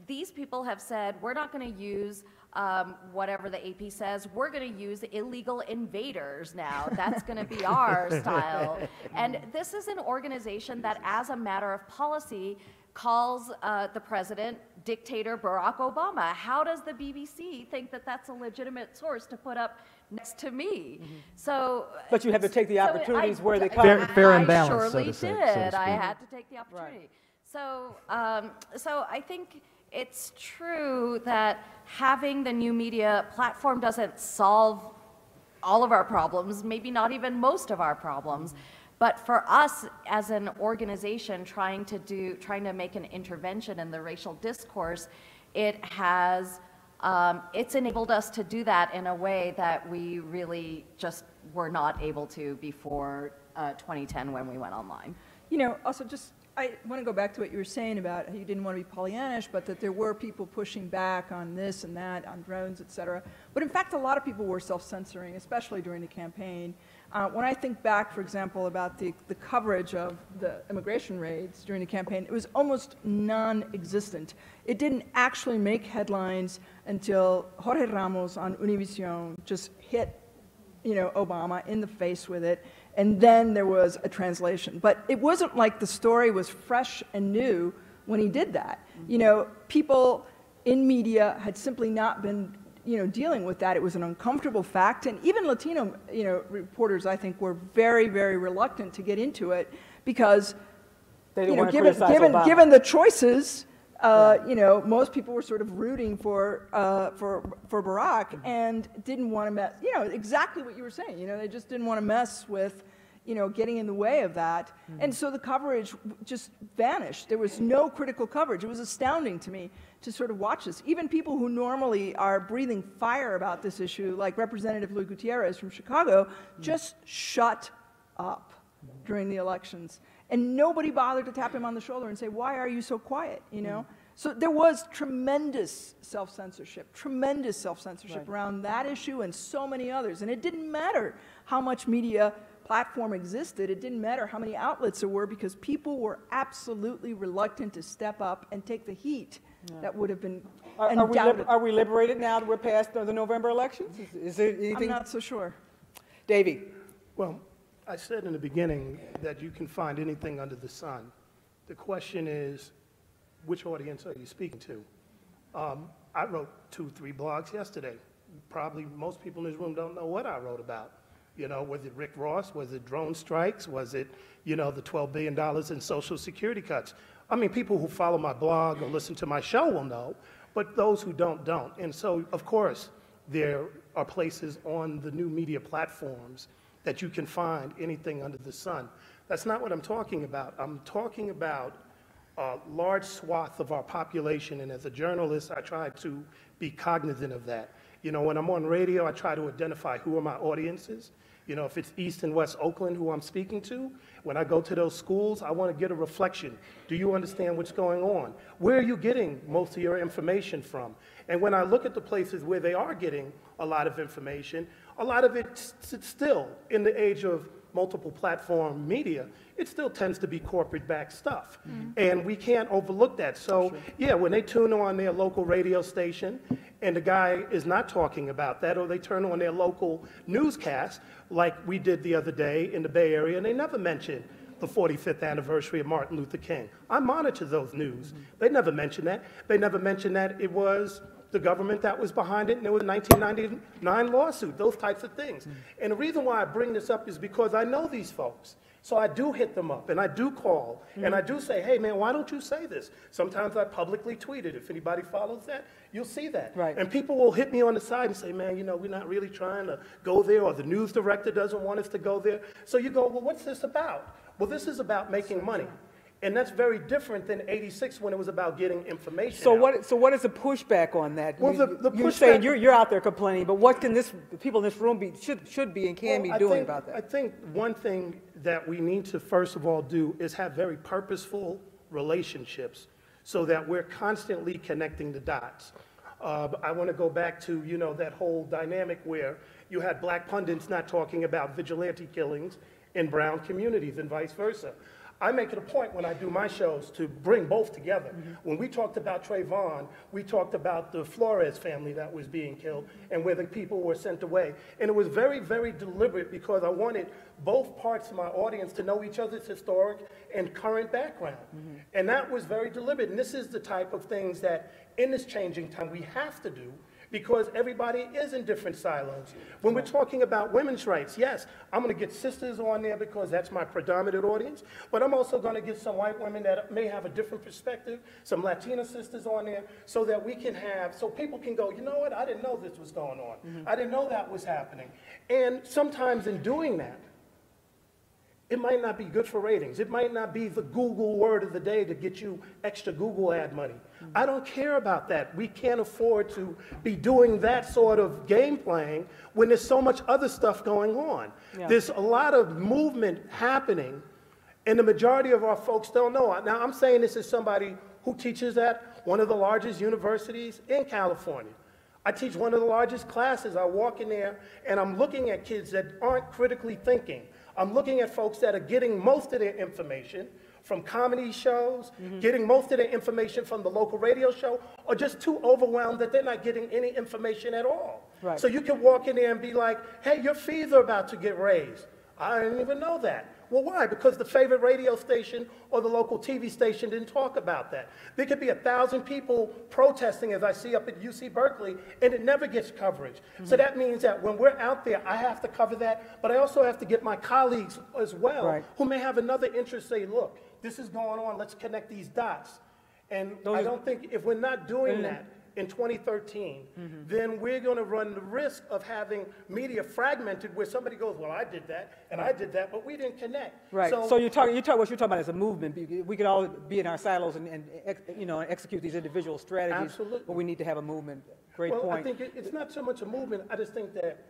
These people have said, we're not going to use whatever the AP says, we're going to use illegal invaders now. That's going to be our style. And this is an organization that, as a matter of policy, calls the president dictator Barack Obama. How does the BBC think that that's a legitimate source to put up next to me? So, but you have to take the opportunities where they come. Fair and balanced, surely so to did. speak. I had to take the opportunity. Right. So, so I think it's true that having the new media platform doesn't solve all of our problems, maybe not even most of our problems. But for us as an organization trying to make an intervention in the racial discourse, it has, it's enabled us to do that in a way that we really just were not able to before 2010 when we went online. You know, also just, I want to go back to what you were saying about how you didn't want to be Pollyannish, but that there were people pushing back on this and that, on drones, et cetera. But in fact, a lot of people were self-censoring, especially during the campaign. When I think back, for example, about the coverage of the immigration raids during the campaign, it was almost non-existent. It didn't actually make headlines until Jorge Ramos on Univision just hit, you know, Obama in the face with it, and then there was a translation. But it wasn't like the story was fresh and new when he did that. You know, people in media had simply not been, you know, dealing with that. It was an uncomfortable fact, and even Latino, you know, reporters, I think, were very, very reluctant to get into it because, They didn't you know, want to criticize Obama. given the choices, You know, most people were sort of rooting for Barack and didn't want to mess, you know, exactly what you were saying. You know, they just didn't want to mess with, you know, getting in the way of that. And so the coverage just vanished. There was no critical coverage. It was astounding to me to sort of watch this. Even people who normally are breathing fire about this issue, like Representative Luis Gutierrez from Chicago, just shut up during the elections. And nobody bothered to tap him on the shoulder and say, why are you so quiet, you know? So there was tremendous self-censorship around that issue and so many others. And it didn't matter how much media platform existed. It didn't matter how many outlets there were, because people were absolutely reluctant to step up and take the heat that would have been undoubted. Are we liberated now that we're past the November elections? Is there anything? I'm not so sure. Davey. Well, I said in the beginning that you can find anything under the sun. The question is, which audience are you speaking to? I wrote 2-3 blogs yesterday. Probably most people in this room don't know what I wrote about. You know, was it Rick Ross? Was it drone strikes? Was it, you know, the $12 billion in Social Security cuts? I mean, people who follow my blog or listen to my show will know, but those who don't. And so, of course, there are places on the new media platforms that you can find anything under the sun. That's not what I'm talking about. I'm talking about a large swath of our population, and as a journalist, I try to be cognizant of that. You know, when I'm on radio, I try to identify who are my audiences. You know, if it's East and West Oakland who I'm speaking to, when I go to those schools, I want to get a reflection. Do you understand what's going on? Where are you getting most of your information from? And when I look at the places where they are getting a lot of information, a lot of it still, in the age of multiple platform media, it still tends to be corporate-backed stuff. And we can't overlook that. So, yeah, when they tune on their local radio station and the guy is not talking about that, or they turn on their local newscast, like we did the other day in the Bay Area, and they never mention the 45th anniversary of Martin Luther King. I monitor those news. They never mention that. They never mention that it was the government that was behind it, and there was a 1999 lawsuit, those types of things. And the reason why I bring this up is because I know these folks. So I do hit them up, and I do call, and I do say, hey, man, why don't you say this? Sometimes I publicly tweet it. If anybody follows that, you'll see that. Right. And people will hit me on the side and say, man, you know, we're not really trying to go there, or the news director doesn't want us to go there. So you go, well, what's this about? Well, this is about making money. And that's very different than '86 when it was about getting information. So what is the pushback on that? Well, you're saying you're out there complaining, but what can the people in this room should be and can be doing about that? I think one thing that we need to first of all do is have very purposeful relationships so that we're constantly connecting the dots. I want to go back to, you know, that whole dynamic where you had black pundits not talking about vigilante killings in brown communities and vice versa. I make it a point when I do my shows to bring both together. When we talked about Trayvon, we talked about the Flores family that was being killed and where the people were sent away. And it was very, very deliberate because I wanted both parts of my audience to know each other's historic and current background. And that was very deliberate. And this is the type of things that in this changing time we have to do, because everybody is in different silos. When we're talking about women's rights, yes, I'm going to get sisters on there because that's my predominant audience, but I'm also going to get some white women that may have a different perspective, some Latina sisters on there, so that we can have, so people can go, you know what, I didn't know this was going on. I didn't know that was happening. And sometimes in doing that, it might not be good for ratings. It might not be the Google word of the day to get you extra Google ad money. I don't care about that. We can't afford to be doing that sort of game playing when there's so much other stuff going on. There's a lot of movement happening, and the majority of our folks don't know. Now, I'm saying this as somebody who teaches at one of the largest universities in California. I teach one of the largest classes. I walk in there, and I'm looking at kids that aren't critically thinking. I'm looking at folks that are getting most of their information from comedy shows, getting most of their information from the local radio show, or just too overwhelmed that they're not getting any information at all. Right. So you can walk in there and be like, hey, your fees are about to get raised. I didn't even know that. Well, why? Because the favorite radio station or the local TV station didn't talk about that. There could be 1,000 people protesting, as I see up at UC Berkeley, and it never gets coverage. So that means that when we're out there, I have to cover that, but I also have to get my colleagues as well, who may have another interest, say, look, this is going on, let's connect these dots. And I don't think, if we're not doing that in 2013, then we're going to run the risk of having media fragmented where somebody goes, well, I did that, and I did that, but we didn't connect. Right. So what you're talking about is a movement. We could all be in our silos and execute these individual strategies. Absolutely. But we need to have a movement. Great well, point. I think it's not so much a movement. I just think that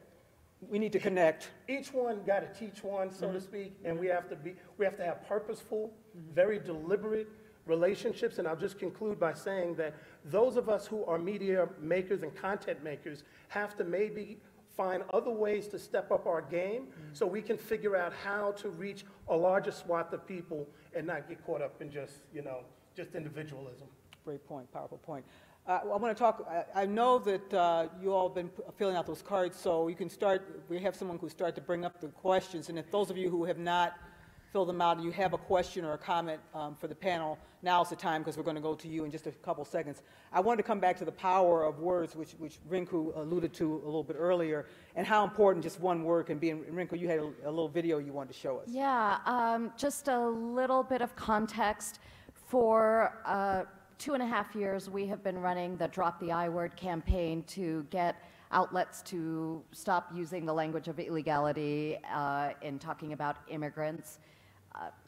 we need to connect. Each one got to teach one, so to speak, and we have to have purposeful, very deliberate relationships. And I'll just conclude by saying that those of us who are media makers and content makers have to maybe find other ways to step up our game so we can figure out how to reach a larger swath of people and not get caught up in just individualism. Great point, powerful point. I want to talk, I know that you all have been filling out those cards, so you can start, we have someone who start to bring up the questions, and if those of you who have not filled them out and you have a question or a comment for the panel, now's the time because we're going to go to you in just a couple seconds. I wanted to come back to the power of words, which Rinku alluded to a little bit earlier, and how important just one word can be. And Rinku, you had a little video you wanted to show us. Yeah, just a little bit of context. For 2.5 years, we have been running the Drop the I Word campaign to get outlets to stop using the language of illegality in talking about immigrants,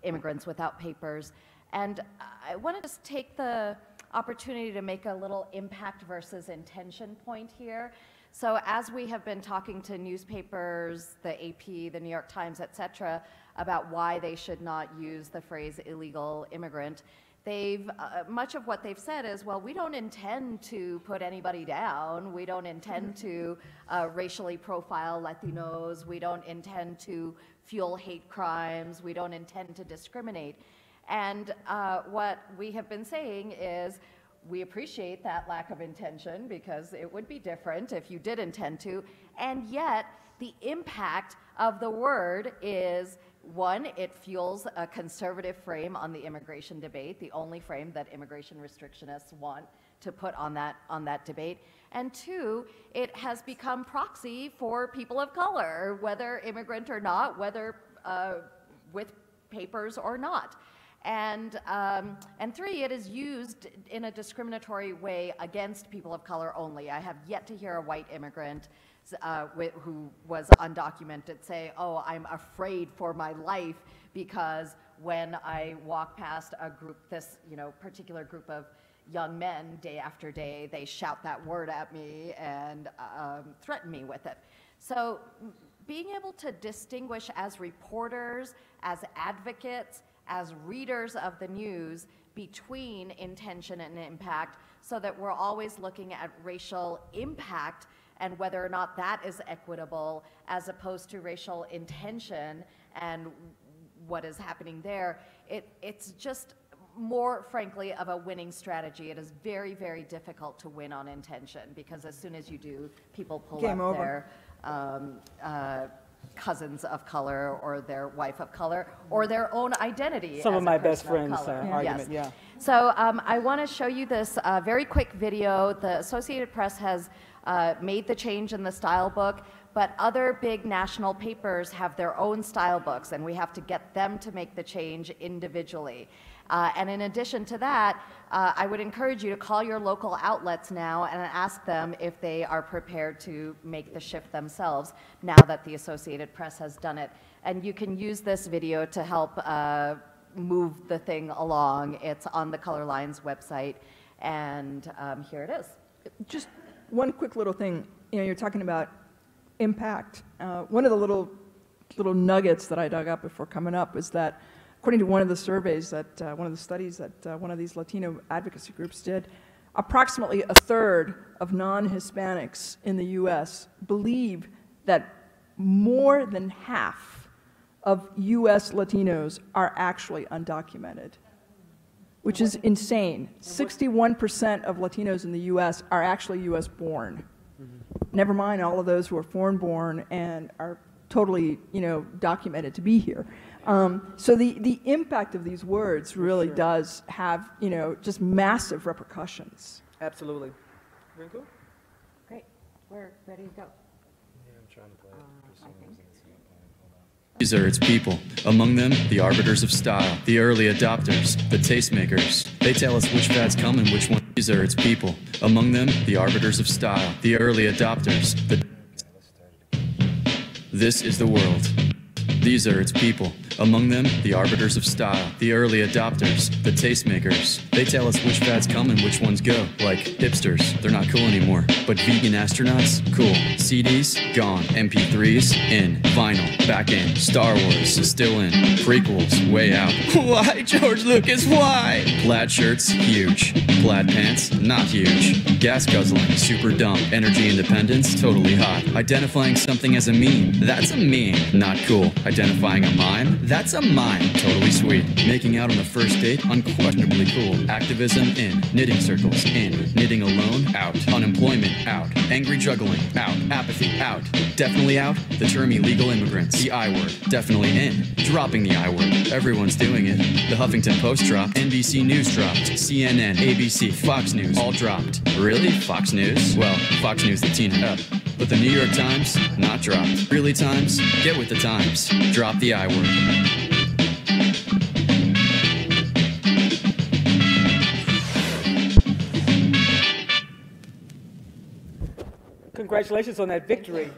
immigrants without papers. And I want to just take the opportunity to make a little impact versus intention point here. So as we have been talking to newspapers, the AP, the New York Times, et cetera, about why they should not use the phrase illegal immigrant, much of what they've said is, well, we don't intend to put anybody down. We don't intend to racially profile Latinos. We don't intend to fuel hate crimes. We don't intend to discriminate. And what we have been saying is, we appreciate that lack of intention because it would be different if you did intend to. And yet, the impact of the word is, one, it fuels a conservative frame on the immigration debate, the only frame that immigration restrictionists want to put on that debate. And two, it has become proxy for people of color, whether immigrant or not, whether with papers or not. And three, it is used in a discriminatory way against people of color only. I have yet to hear a white immigrant who was undocumented say, oh, I'm afraid for my life because when I walk past a group, this particular group of young men day after day, they shout that word at me and threaten me with it. So being able to distinguish as reporters, as advocates, as readers of the news between intention and impact so that we're always looking at racial impact and whether or not that is equitable as opposed to racial intention and what is happening there, it's just more, frankly, of a winning strategy. It is very, very difficult to win on intention because as soon as you do, people pull up their cousins of color or their wife of color or their own identity. Some of my best friends' argument, yes. yeah. So I want to show you this very quick video. The Associated Press has made the change in the style book, but other big national papers have their own style books, and we have to get them to make the change individually. And in addition to that, I would encourage you to call your local outlets now and ask them if they are prepared to make the shift themselves now that the Associated Press has done it. And you can use this video to help move the thing along. It's on the Color Lines website, and here it is. Just one quick little thing. You're talking about impact. One of the little nuggets that I dug up before coming up is that according to one of the surveys that, one of the studies that one of these Latino advocacy groups did, approximately a third of non-Hispanics in the U.S. believe that more than half of U.S. Latinos are actually undocumented, which is insane. 61% of Latinos in the U.S. are actually U.S. born. Never mind all of those who are foreign born and are totally, documented to be here. So the impact of these words really does have, just massive repercussions. Absolutely. Rinku? Great. We're ready to go. Yeah, I'm trying to play it. These are its people, among them the arbiters of style, the early adopters, the tastemakers, They tell us which fads come and which ones. These are its people. Among them, the arbiters of style, the early adopters. This is the world. These are its people. Among them, the arbiters of style, the early adopters, the tastemakers. They tell us which fads come and which ones go. Like hipsters, they're not cool anymore. But vegan astronauts, cool. CDs, gone. MP3s, in. Vinyl, back in. Star Wars, still in. Prequels, way out. Why, George Lucas, why? Plaid shirts, huge. Plaid pants, not huge. Gas guzzling, super dumb. Energy independence, totally hot. Identifying something as a meme, that's a meme. Not cool. Identifying a mime, that's a mime. Totally sweet. Making out on the first date, unquestionably cool. Activism, in. Knitting circles, in. Knitting alone, out. Unemployment, out. Angry juggling, out. Apathy, out. Definitely out. The term illegal immigrants, the I word, definitely in. Dropping the I word. Everyone's doing it. The Huffington Post dropped. NBC News dropped. CNN, ABC, Fox News, all dropped. Really? Fox News? Well, Fox News the teen up. But the New York Times, not dropped. Really Times? Get with the times. Drop the I word. Congratulations on that victory.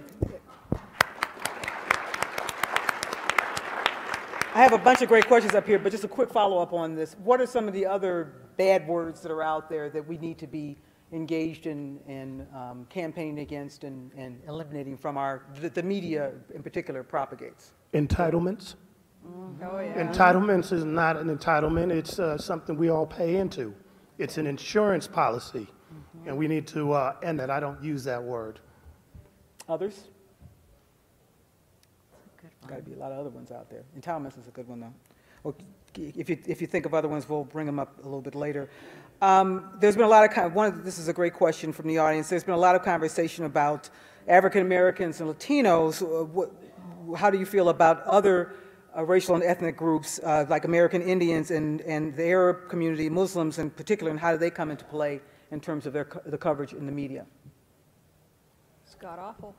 I have a bunch of great questions up here, but just a quick follow-up on this. What are some of the other bad words that are out there that we need to be engaged in campaigning against and eliminating from the media in particular propagates? Entitlements. Oh, yeah. Entitlements is not an entitlement. It's something we all pay into. It's an insurance policy, and we need to end that. I don't use that word. Others? Got to be a lot of other ones out there. Entitlements is a good one, though. Well, if you think of other ones, we'll bring them up a little bit later. There's been a lot of this is a great question from the audience. There's been a lot of conversation about African Americans and Latinos. How do you feel about other racial and ethnic groups like American Indians and the Arab community, Muslims in particular, and how do they come into play in terms of the coverage in the media? It's god-awful.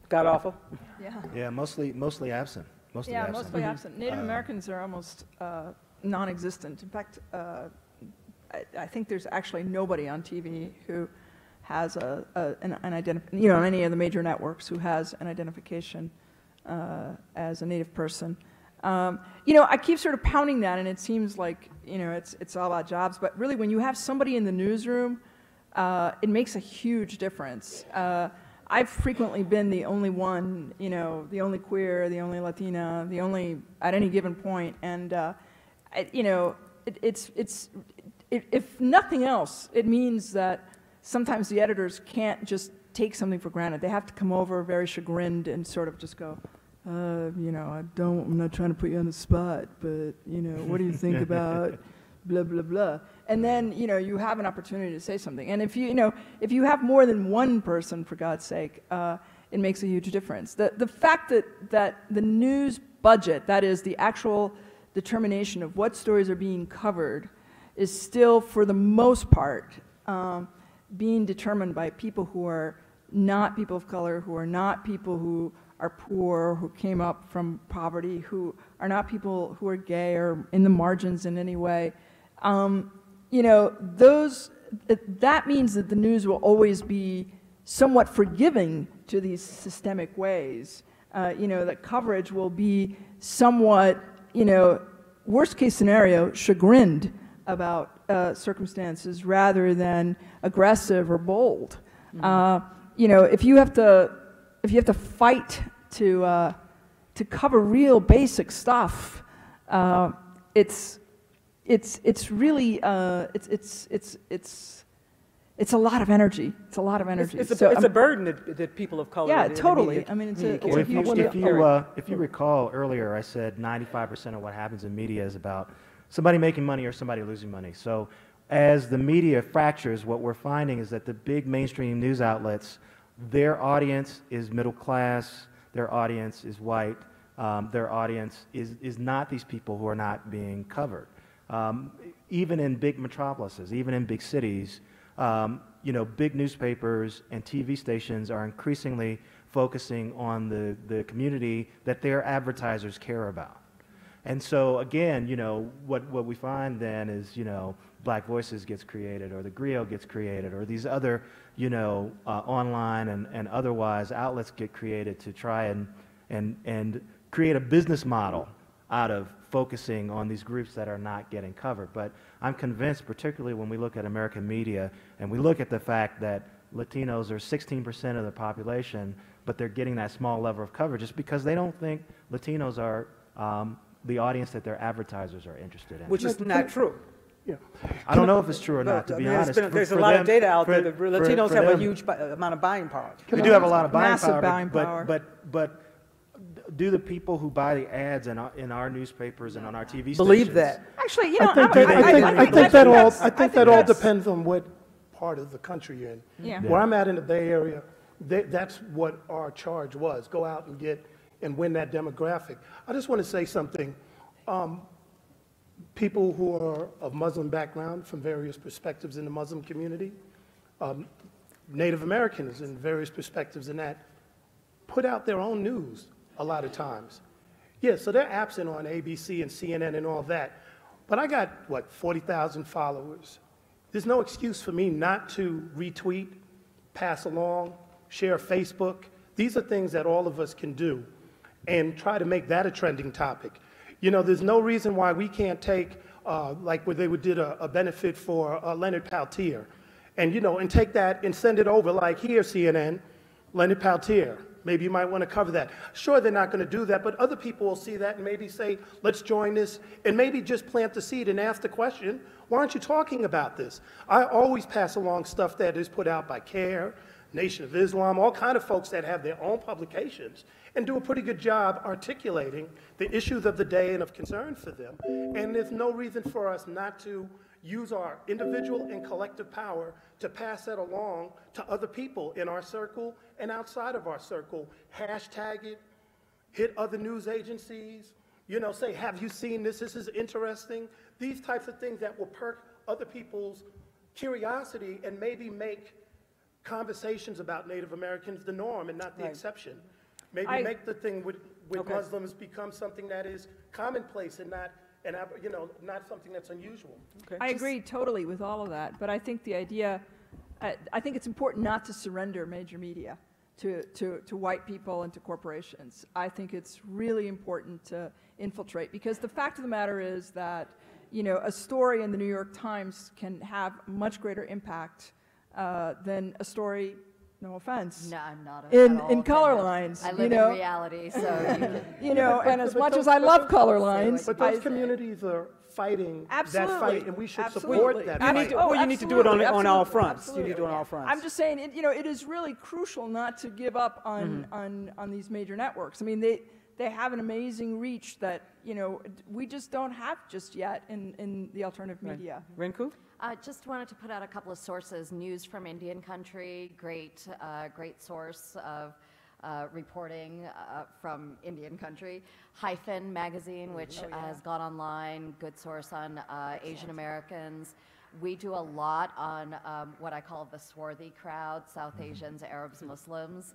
God-awful? Yeah. Yeah, mostly absent. Mostly Yeah, absent. mostly absent. Native Americans are almost non-existent. In fact, I think there's actually nobody on TV who has on any of the major networks who has an identification as a Native person. I keep sort of pounding that, and it seems like it's all about jobs. But really, when you have somebody in the newsroom, it makes a huge difference. I've frequently been the only one, the only queer, the only Latina, the only at any given point, and if nothing else, it means that sometimes the editors can't just take something for granted. They have to come over very chagrined and sort of just go, I'm not trying to put you on the spot, but what do you think about blah blah blah? And then, you have an opportunity to say something. And if you have more than one person, for God's sake, it makes a huge difference. The fact that the news budget, that is the actual determination of what stories are being covered, is still, for the most part, being determined by people who are not people of color, who are not people who are poor, who came up from poverty, who are not people who are gay or in the margins in any way. That means that the news will always be somewhat forgiving to these systemic ways. That coverage will be somewhat, worst case scenario, chagrined about circumstances rather than aggressive or bold. If you have to fight to cover real basic stuff, it's really it's a lot of energy. It's a lot of energy. It's a burden that people of color. Yeah, totally. I mean, it's a huge. If you recall earlier, I said 95% of what happens in media is about somebody making money or somebody losing money. So as the media fractures, what we're finding is that the big mainstream news outlets, their audience is middle class, their audience is white, their audience is not these people who are not being covered. Even in big metropolises, even in big cities, big newspapers and TV stations are increasingly focusing on the community that their advertisers care about. And so again, you know, what we find then is, you know, Black Voices gets created, or the Griot gets created, or these other, you know, online and otherwise outlets get created to try and create a business model out of focusing on these groups that are not getting covered. But I'm convinced, particularly when we look at American media and we look at the fact that Latinos are 16% of the population, but they're getting that small level of coverage just because they don't think Latinos are the audience that their advertisers are interested in. Which is not true. Yeah. I don't know if it's true or not, to be honest. There's a lot of data out there that Latinos have a huge amount of buying power. We do have a lot of buying Massive power, buying power. but do the people who buy the ads in our newspapers and on our TV stations Believe that? Actually, you know, I think that all depends on what part of the country you're in. Yeah. Where I'm at in the Bay Area, that's what our charge was: go out and get and win that demographic. I just want to say something. People who are of Muslim background from various perspectives in the Muslim community, Native Americans in various perspectives in that, put out their own news a lot of times. Yeah, so they're absent on ABC and CNN and all that. But I got, what, 40,000 followers. There's no excuse for me not to retweet, pass along, share Facebook. These are things that all of us can do and try to make that a trending topic. You know, there's no reason why we can't take, like where they did a benefit for Leonard Peltier, and, you know, and take that and send it over, like, here, CNN, Leonard Peltier. Maybe you might want to cover that. Sure, they're not going to do that, but other people will see that and maybe say, let's join this, and maybe just plant the seed and ask the question, why aren't you talking about this? I always pass along stuff that is put out by CARE, Nation of Islam, all kind of folks that have their own publications and do a pretty good job articulating the issues of the day and of concern for them. And there's no reason for us not to use our individual and collective power to pass that along to other people in our circle and outside of our circle. Hashtag it, hit other news agencies, you know, say, have you seen this? This is interesting. These types of things that will perk other people's curiosity and maybe make conversations about Native Americans the norm and not the exception. Maybe make the thing with Muslims become something that is commonplace and not, you know, not something that's unusual. Okay. I agree totally with all of that, but I think the idea, I think it's important not to surrender major media to white people and to corporations. I think it's really important to infiltrate, because the fact of the matter is that, you know, a story in the New York Times can have much greater impact than a story, no offense, No, I'm not in color lines. I live in reality, so you can. You know, and as much as I love color lines, But those communities are fighting that fight, and we should Absolutely. support that You need fight. to, well, you need to do it on Absolutely. all fronts. Absolutely. You need to do it on all fronts. I'm just saying, you know, it is really crucial not to give up on these major networks. I mean, they have an amazing reach that, you know, we just don't have just yet in the alternative media. Rinku? Just wanted to put out a couple of sources. News from Indian Country, great source of reporting from Indian Country. Hyphen magazine, which has gone online, good source on Asian Americans. We do a lot on what I call the swarthy crowd, South Asians, Arabs, Muslims.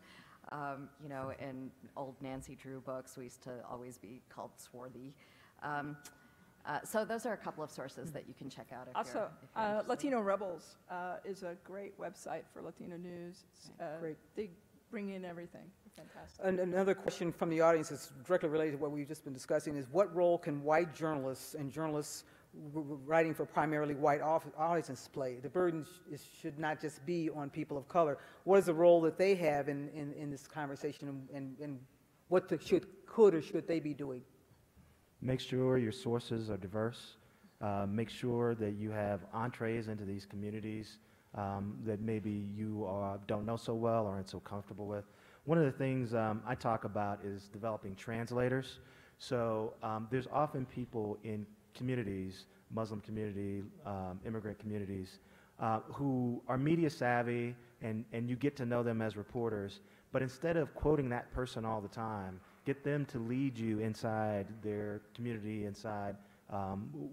You know, in old Nancy Drew books, we used to always be called swarthy. So those are a couple of sources that you can check out. If Also, you're interested. Latino Rebels is a great website for Latino news. Great. They bring in everything. Fantastic. And another question from the audience is directly related to what we've just been discussing is what role can white journalists and journalists writing for primarily white audiences play? The burden should not just be on people of color. What is the role that they have in this conversation, and what could or should they be doing? Make sure your sources are diverse. Make sure that you have entrees into these communities that maybe you don't know so well or aren't so comfortable with. One of the things I talk about is developing translators. So there's often people in communities, Muslim community, immigrant communities, who are media savvy, and you get to know them as reporters, but instead of quoting that person all the time, get them to lead you inside their community, inside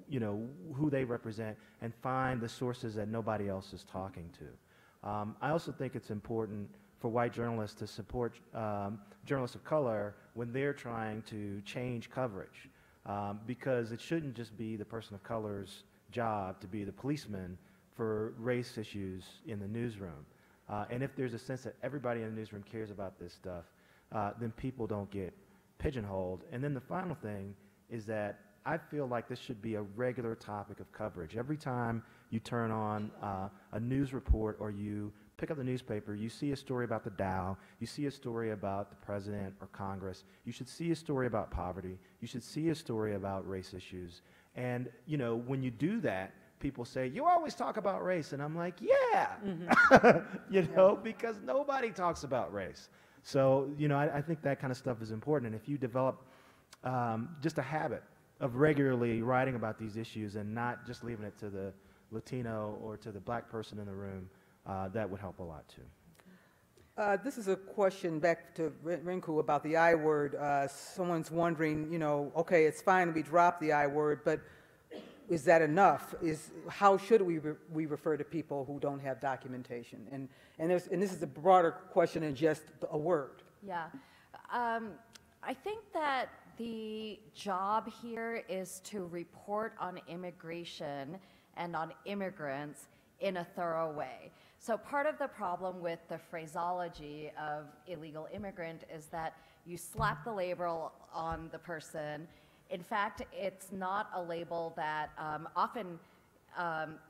you know, who they represent, and find the sources that nobody else is talking to. I also think it's important for white journalists to support journalists of color when they're trying to change coverage. because it shouldn't just be the person of color's job to be the policeman for race issues in the newsroom. And if there's a sense that everybody in the newsroom cares about this stuff, then people don't get pigeonholed. And then the final thing is that I feel like this should be a regular topic of coverage. Every time you turn on a news report or you pick up the newspaper, you see a story about the Dow, you see a story about the president or Congress, you should see a story about poverty, you should see a story about race issues. And, you know, when you do that, people say, you always talk about race. And I'm like, yeah, you know, because nobody talks about race. So, you know, I think that kind of stuff is important. And if you develop just a habit of regularly writing about these issues and not just leaving it to the Latino or to the black person in the room, that would help a lot too. This is a question back to Rinku about the I word. Someone's wondering, you know, okay, it's fine we drop the I word, but is that enough? How should we refer to people who don't have documentation? And this is a broader question than just a word. Yeah. I think that the job here is to report on immigration and on immigrants in a thorough way. So part of the problem with the phraseology of illegal immigrant is that you slap the label on the person. In fact, it's not a label that often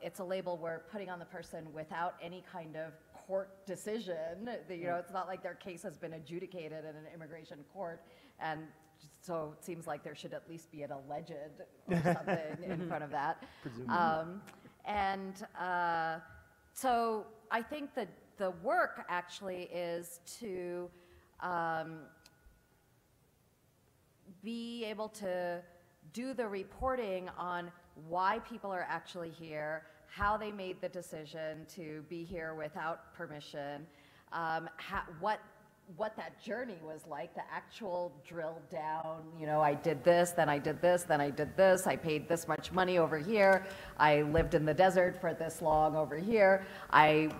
it's a label we're putting on the person without any kind of court decision. You know, it's not like their case has been adjudicated in an immigration court, and so it seems like there should at least be an alleged or something in front of that. So I think that the work actually is to be able to do the reporting on why people are actually here, how they made the decision to be here without permission, what that journey was like, the actual drill down, you know, I did this, then I did this, then I did this, I paid this much money over here, I lived in the desert for this long over here, I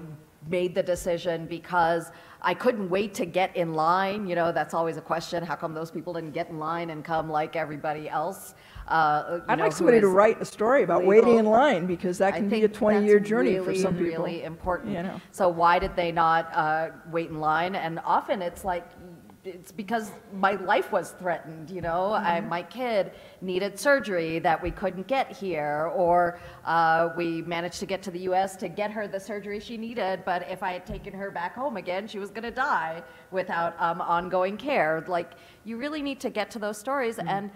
made the decision because I couldn't wait to get in line. You know, that's always a question. How come those people didn't get in line and come like everybody else? I'd like somebody to write a story about waiting in line, because that can be a 20-year journey for some people. Really important. You know. So why did they not wait in line? And often it's like, it's because my life was threatened, you know. My kid needed surgery that we couldn't get here, or we managed to get to the U.S. to get her the surgery she needed, but if I had taken her back home again, she was going to die without ongoing care. Like, you really need to get to those stories. And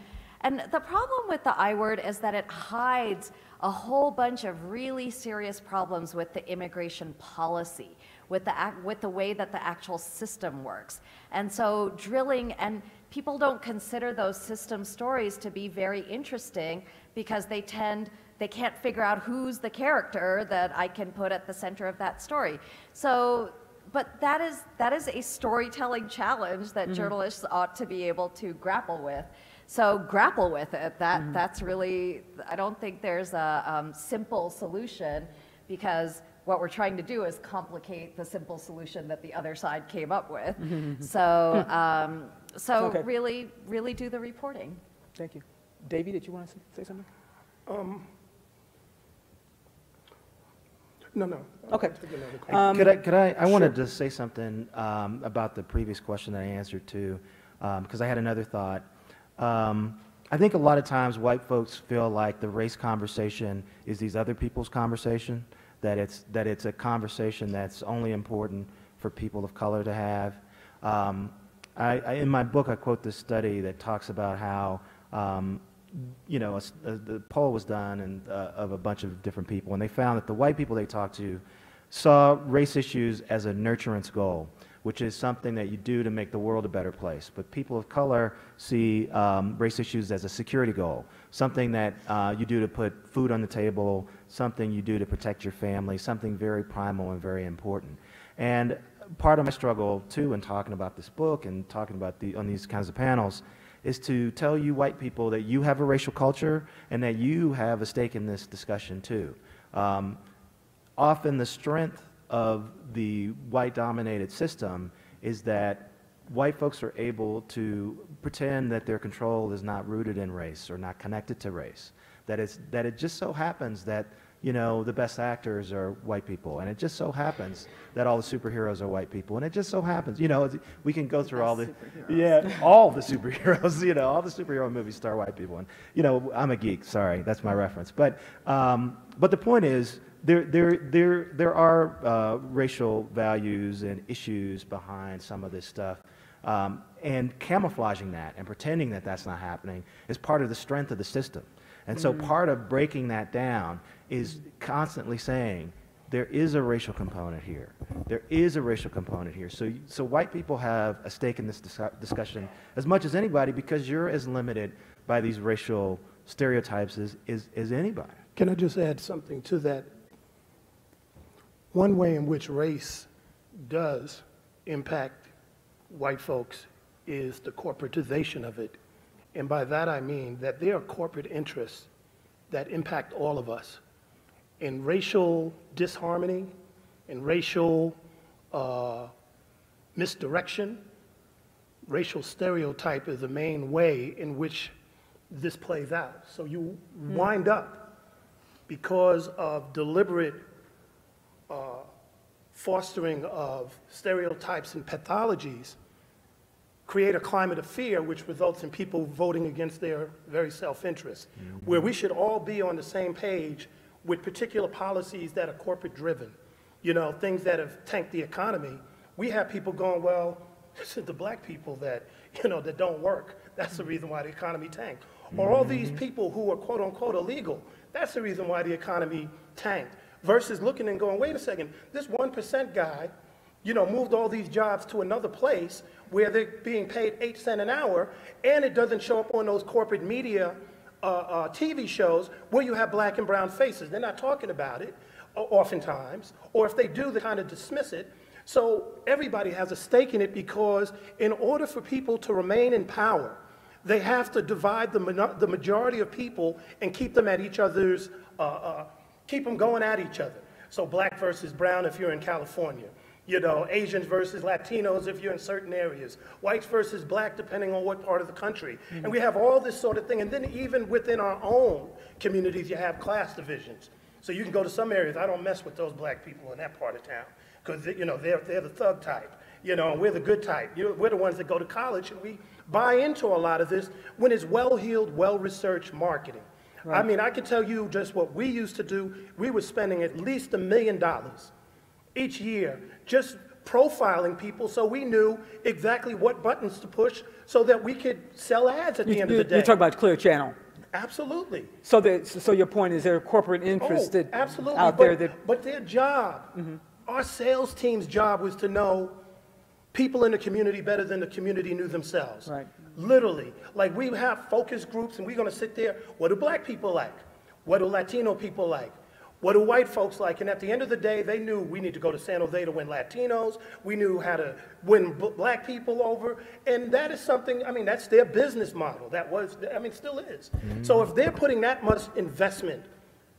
the problem with the I word is that it hides a whole bunch of really serious problems with the immigration policy, with the way that the actual system works. And so drilling, and people don't consider those system stories to be very interesting because they can't figure out who's the character that I can put at the center of that story. So, but that is a storytelling challenge that journalists ought to be able to grapple with. So grapple with it. That's really, I don't think there's a simple solution, because what we're trying to do is complicate the simple solution that the other side came up with. So, Okay. really do the reporting. Thank you. Davey, did you want to say something? No. Okay. I wanted to say something about the previous question that I answered to, because I had another thought. I think a lot of times white folks feel like the race conversation is these other people's conversation, that it's a conversation that's only important for people of color to have. In my book, I quote this study that talks about how, the poll was done of a bunch of different people, and they found that the white people they talked to saw race issues as a nurturance goal, which is something that you do to make the world a better place. But people of color see race issues as a security goal, something that you do to put food on the table, something you do to protect your family, something very primal and very important. And part of my struggle, too, in talking about this book and talking about on these kinds of panels, is to tell you white people that you have a racial culture and that you have a stake in this discussion, too. Often the strength of the white-dominated system is that white folks are able to pretend that their control is not rooted in race or not connected to race, that it just so happens that, you know, the best actors are white people, and it just so happens that all the superheroes are white people, and it just so happens, you know, we can go through all the, all the superheroes, you know, all the superhero movies star white people, and, you know, I'm a geek, sorry, that's my reference, but the point is, there are racial values and issues behind some of this stuff, and camouflaging that and pretending that that's not happening is part of the strength of the system. And so part of breaking that down is constantly saying, there is a racial component here. There is a racial component here. So white people have a stake in this discussion as much as anybody, because you're as limited by these racial stereotypes as anybody. Can I just add something to that? One way in which race does impact white folks is the corporatization of it. And by that I mean that there are corporate interests that impact all of us. In racial disharmony, in racial misdirection, racial stereotype is the main way in which this plays out. So you wind up, because of deliberate fostering of stereotypes and pathologies, create a climate of fear which results in people voting against their very self-interest, where we should all be on the same page with particular policies that are corporate driven, you know, things that have tanked the economy. We have people going, well, it's the black people that, you know, that don't work. That's the reason why the economy tanked. Or all these people who are quote unquote illegal, that's the reason why the economy tanked. Versus looking and going, wait a second, this 1% guy, you know, moved all these jobs to another place where they're being paid 8 cents an hour, and it doesn't show up on those corporate media TV shows where you have black and brown faces. They're not talking about it oftentimes, or if they do, they kind of dismiss it. So everybody has a stake in it, because in order for people to remain in power, they have to divide the majority of people and keep them at each other's, keep them going at each other. So black versus brown if you're in California. You know, Asians versus Latinos if you're in certain areas, whites versus black depending on what part of the country. And we have all this sort of thing. And then even within our own communities, you have class divisions. So you can go to some areas, I don't mess with those black people in that part of town, because, you know, they're the thug type, you know, and we're the good type. We're the ones that go to college, and we buy into a lot of this when it's well-heeled, well-researched marketing. Right. I mean, I can tell you just what we used to do. We were spending at least $1 million each year just profiling people, so we knew exactly what buttons to push so that we could sell ads at the end of the day. You're talking about Clear Channel. Absolutely. So your point is there are corporate interests out there that... But their job, our sales team's job was to know people in the community better than the community knew themselves. Right. Literally. Like, we have focus groups, and we're going to sit there, what do black people like? What do Latino people like? What do white folks like? And at the end of the day, they knew we need to go to San Jose to win Latinos. We knew how to win black people over. And that is something, I mean, that's their business model. That was, I mean, still is. So if they're putting that much investment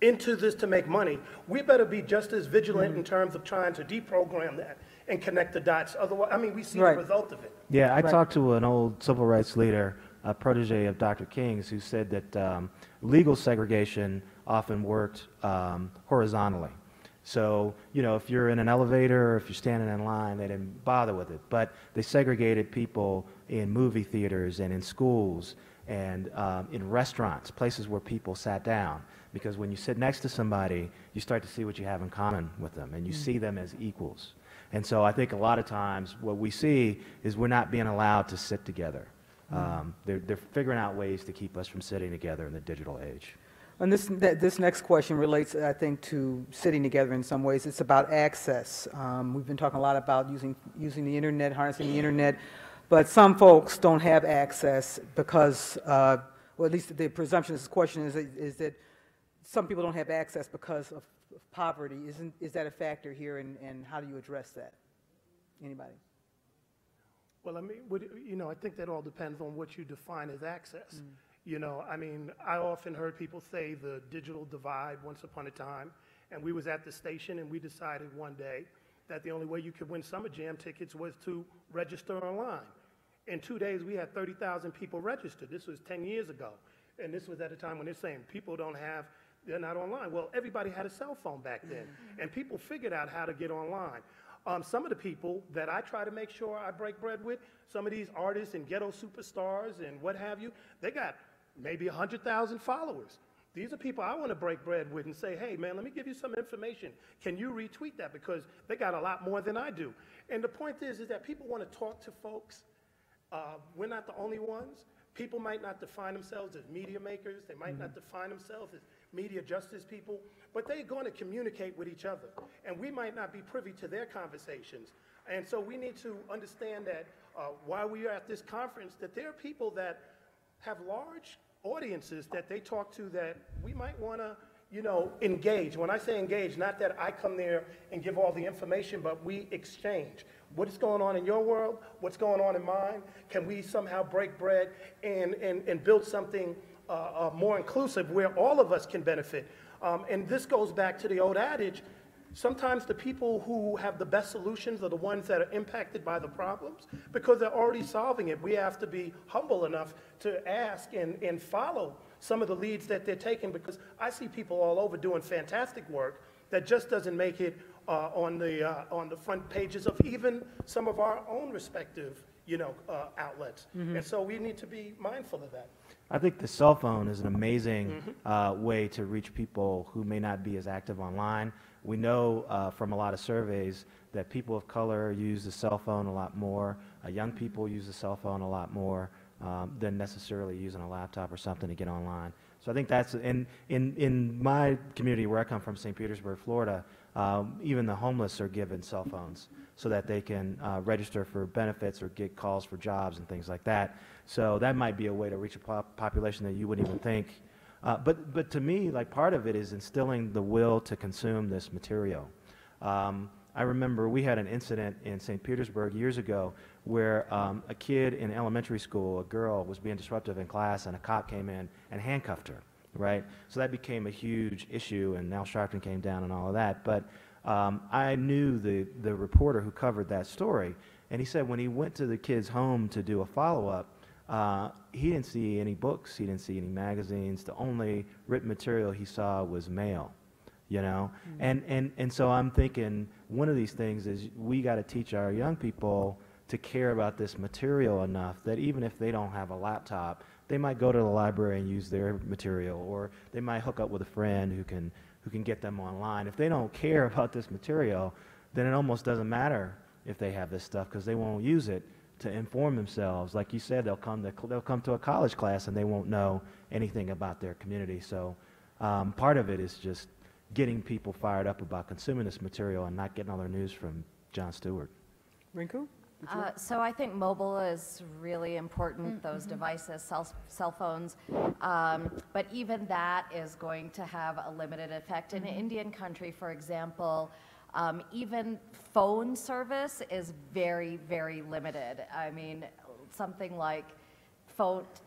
into this to make money, we better be just as vigilant in terms of trying to deprogram that and connect the dots. Otherwise, I mean, we see the result of it. Yeah, I talked to an old civil rights leader, a protege of Dr. King's, who said that legal segregation often worked horizontally. So, you know, if you're in an elevator or if you're standing in line, they didn't bother with it. But they segregated people in movie theaters and in schools and in restaurants, places where people sat down. Because when you sit next to somebody, you start to see what you have in common with them, and you see them as equals. And so I think a lot of times what we see is we're not being allowed to sit together. They're figuring out ways to keep us from sitting together in the digital age. And this next question relates, I think, to sitting together in some ways. It's about access. We've been talking a lot about using the internet, harnessing the internet, but some folks don't have access because, well, at least the presumption of this question is that some people don't have access because of poverty. Is that a factor here, and how do you address that? Anybody? Well, I mean, you know, I think that all depends on what you define as access. You know, I mean, I often heard people say the digital divide once upon a time, and we was at the station and we decided one day that the only way you could win Summer Jam tickets was to register online. In 2 days, we had 30,000 people registered. This was 10 years ago. And this was at a time when they're saying people they're not online. Well, everybody had a cell phone back then. And people figured out how to get online. Some of the people that I try to make sure I break bread with, some of these artists and ghetto superstars and what have you, they got maybe 100,000 followers. These are people I want to break bread with and say, hey, man, let me give you some information. Can you retweet that? Because they got a lot more than I do. And the point is that people want to talk to folks. We're not the only ones. People might not define themselves as media makers. They might not define themselves as media justice people, but they're going to communicate with each other. And we might not be privy to their conversations. And so we need to understand that while we are at this conference, that there are people that have large audiences that they talk to that we might want to, engage. When I say engage, not that I come there and give all the information, but we exchange. What is going on in your world? What's going on in mine? Can we somehow break bread and build something more inclusive where all of us can benefit? And this goes back to the old adage, sometimes the people who have the best solutions are the ones that are impacted by the problems because they're already solving it. We have to be humble enough to ask and follow some of the leads that they're taking, because I see people all over doing fantastic work that just doesn't make it on the front pages of even some of our own respective outlets. And so we need to be mindful of that. I think the cell phone is an amazing way to reach people who may not be as active online. We know from a lot of surveys that people of color use the cell phone a lot more. Young people use the cell phone a lot more than necessarily using a laptop or something to get online. So I think that's, in my community where I come from, St. Petersburg, Florida, even the homeless are given cell phones so that they can register for benefits or get calls for jobs and things like that. So that might be a way to reach a population that you wouldn't even think. But to me, like, part of it is instilling the will to consume this material. I remember we had an incident in St. Petersburg years ago where a kid in elementary school, a girl, was being disruptive in class, and a cop came in and handcuffed her, right? So that became a huge issue, and Al Sharpton came down and all of that. But I knew the reporter who covered that story, and he said when he went to the kid's home to do a follow-up, he didn't see any books, he didn't see any magazines. The only written material he saw was mail. And so I'm thinking one of these things is we got to teach our young people to care about this material enough that even if they don't have a laptop, they might go to the library and use their material, or they might hook up with a friend who can get them online. If they don't care about this material, then it almost doesn't matter if they have this stuff, because they won't use it to inform themselves. Like you said, they'll come to a college class and they won't know anything about their community. So part of it is just getting people fired up about consuming this material and not getting all their news from Jon Stewart. Rinku? So I think mobile is really important, those devices, cell phones, but even that is going to have a limited effect. In Indian country, for example, even phone service is very, very limited. I mean, something like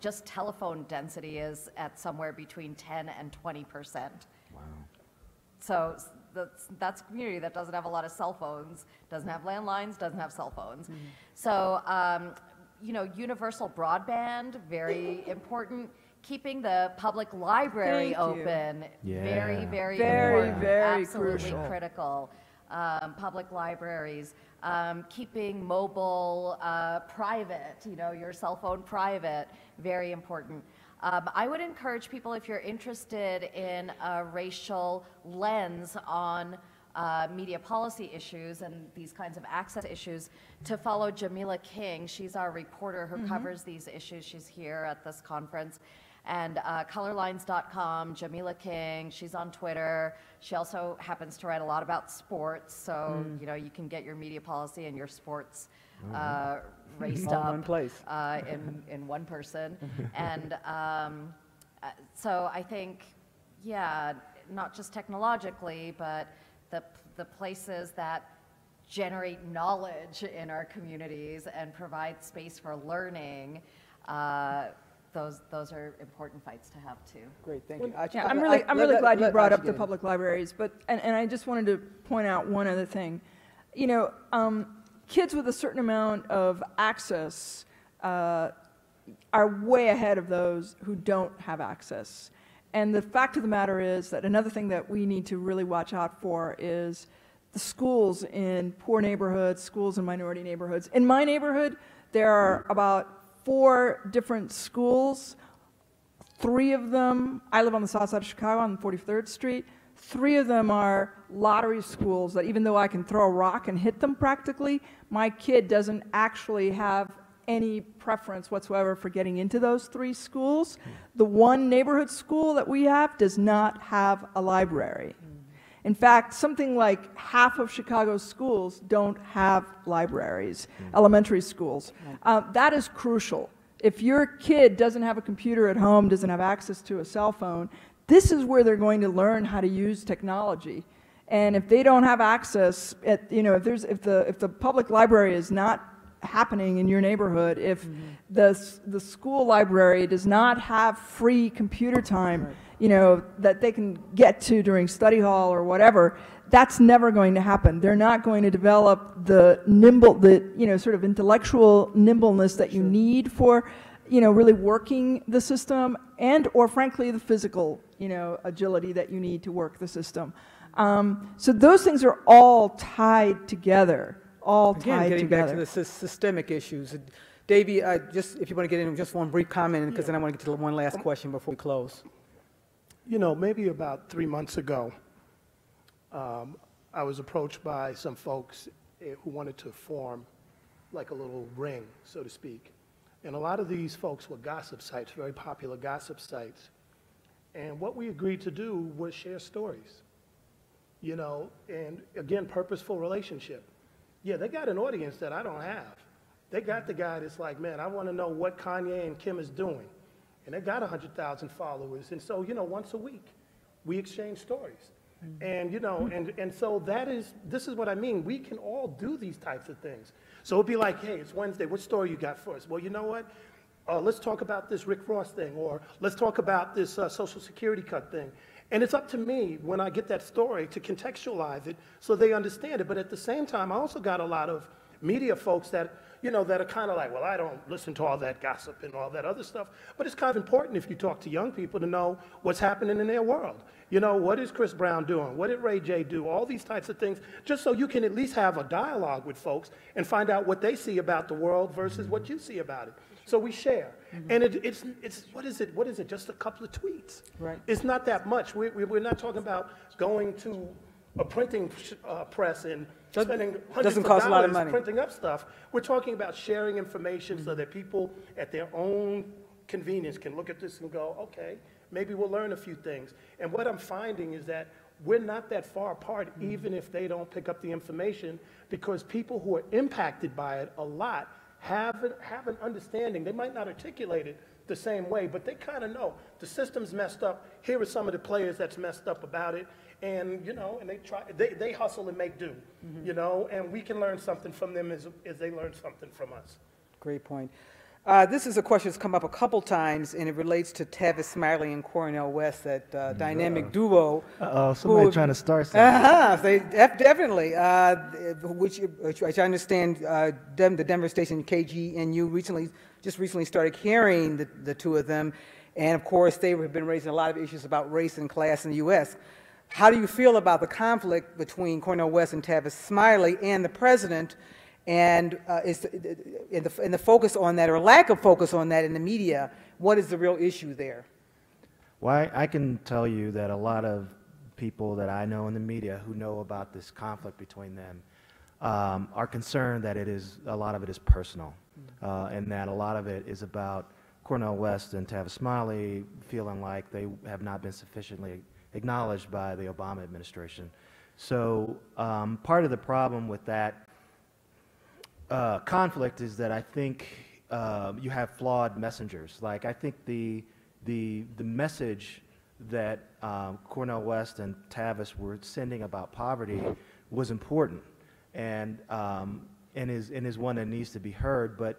just telephone density is at somewhere between 10 and 20%. Wow. So that's a community that doesn't have a lot of cell phones, doesn't have landlines, doesn't have cell phones. So, universal broadband, very important. Keeping the public library open, very, very important. Very absolutely crucial. Critical. Public libraries, keeping mobile private, your cell phone private, very important. I would encourage people, if you're interested in a racial lens on media policy issues and these kinds of access issues, to follow Jamila King. She's our reporter who covers these issues. She's here at this conference. And colorlines.com, Jamila King, she's on Twitter. She also happens to write a lot about sports, so you can get your media policy and your sports raced All up in one place. in one person. And so I think, not just technologically, but the places that generate knowledge in our communities and provide space for learning, those are important fights to have too. Great, thank you. Yeah, I'm really glad you brought up the public libraries, and I just wanted to point out one other thing. Kids with a certain amount of access are way ahead of those who don't have access. And the fact of the matter is that another thing that we need to really watch out for is the schools in poor neighborhoods, schools in minority neighborhoods. In my neighborhood, there are about 4 different schools. 3 of them, I live on the south side of Chicago on 43rd Street. 3 of them are lottery schools that even though I can throw a rock and hit them practically, my kid doesn't actually have any preference whatsoever for getting into those 3 schools. The one neighborhood school that we have does not have a library. In fact, something like half of Chicago's schools don't have libraries, elementary schools. That is crucial. If your kid doesn't have a computer at home, doesn't have access to a cell phone, this is where they're going to learn how to use technology. And if they don't have access, if the public library is not happening in your neighborhood, if the school library does not have free computer time, that they can get to during study hall or whatever, that's never going to happen. They're not going to develop the sort of intellectual nimbleness that you need for, really working the system, and or frankly the physical, agility that you need to work the system. So those things are all tied together. Getting back to the systemic issues. Davey, just if you want to get in just one brief comment, because then I want to get to one last question before we close. Maybe about 3 months ago, I was approached by some folks who wanted to form like a little ring, so to speak. And a lot of these folks were gossip sites, very popular gossip sites. And what we agreed to do was share stories, and again, purposeful relationship. Yeah, they got an audience that I don't have. They got the guy that's like, man, I want to know what Kanye and Kim is doing. And they got 100,000 followers. And so, once a week, we exchange stories. And, and so this is what I mean. We can all do these types of things. So it'd be like, hey, it's Wednesday. What story you got for us? Well, you know what? Let's talk about this Rick Ross thing, or let's talk about this Social Security cut thing. And it's up to me when I get that story to contextualize it so they understand it. But at the same time, I also got a lot of media folks that, that are kind of like, well, I don't listen to all that gossip and all that other stuff. But it's kind of important if you talk to young people to know what's happening in their world. What is Chris Brown doing? What did Ray J do? All these types of things, just so you can at least have a dialogue with folks and find out what they see about the world versus what you see about it. So we share. And it's what is it? Just a couple of tweets. Right. It's not that much. We're not talking about going to a printing press and spending hundreds of dollars printing up stuff. We're talking about sharing information so that people at their own convenience can look at this and go, okay, maybe we'll learn a few things. And what I'm finding is that we're not that far apart, even if they don't pick up the information, because people who are impacted by it a lot have an understanding. They might not articulate it the same way, but they kind of know the system's messed up. Here are some of the players that's messed up about it, and and they hustle and make do, and we can learn something from them as they learn something from us. Great point. This is a question that's come up a couple times, and it relates to Tavis Smiley and Cornel West, that dynamic duo. Somebody trying to start something. Definitely. Which I understand the Denver station KGNU just recently started carrying the 2 of them, and of course they have been raising a lot of issues about race and class in the U.S. How do you feel about the conflict between Cornel West and Tavis Smiley and the president? And the focus on that, or lack of focus on that in the media, what is the real issue there? Well, I can tell you that a lot of people that I know in the media who know about this conflict between them are concerned that a lot of it is personal, and that a lot of it is about Cornel West and Tavis Smiley feeling like they have not been sufficiently acknowledged by the Obama administration. So part of the problem with that conflict is that I think you have flawed messengers. Like, I think the message that Cornel West and Tavis were sending about poverty was important, and is one that needs to be heard. But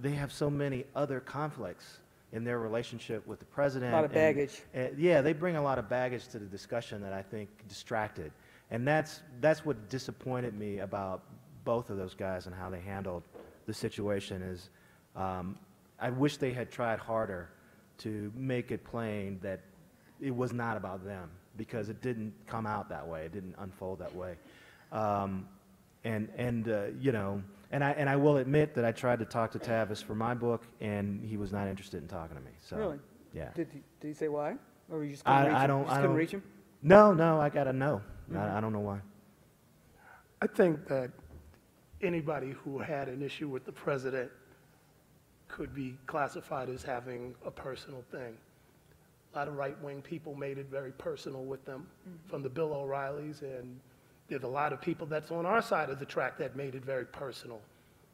they have so many other conflicts in their relationship with the president. A lot of baggage. Yeah, they bring a lot of baggage to the discussion that I think distracted, and that's what disappointed me about both of those guys and how they handled the situation. Is I wish they had tried harder to make it plain that it was not about them, because it didn't come out that way. It didn't unfold that way. You know, and I will admit that I tried to talk to Tavis for my book, and he was not interested in talking to me. So, Really? yeah. Did he say why? Or you just couldn't reach him? I You don't. just couldn't reach him? No, I got to know. I don't know why. I think that anybody who had an issue with the president could be classified as having a personal thing. A lot of right-wing people made it very personal with them, from the Bill O'Reillys, and there's a lot of people that's on our side of the track that made it very personal.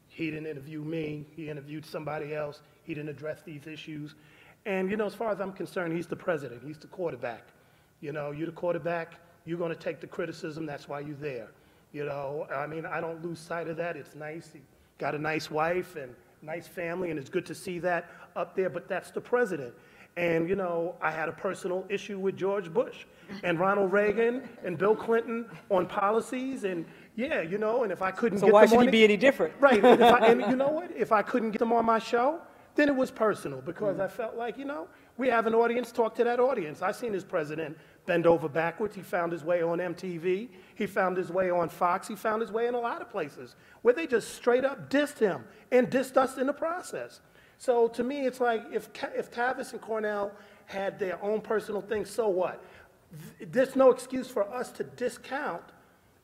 He didn't interview me, he interviewed somebody else, he didn't address these issues. And, you know, as far as I'm concerned, he's the president, he's the quarterback. You know, you're the quarterback, you're gonna take the criticism, that's why you're there. You know, I mean, I don't lose sight of that. It's nice, he got a nice wife and nice family, and it's good to see that up there, but that's the president. And, you know, I had a personal issue with George Bush and Ronald Reagan and Bill Clinton on policies, and yeah, you know, and if I couldn't get them on... So why should he be any different? Right, and you know what? If I couldn't get them on my show, then it was personal, because I felt like, you know, we have an audience, talk to that audience. I seen his president bend over backwards. He found his way on MTV. He found his way on Fox. He found his way in a lot of places where they just straight up dissed him and dissed us in the process. So to me, it's like, if Tavis and Cornell had their own personal thing, so what? There's no excuse for us to discount,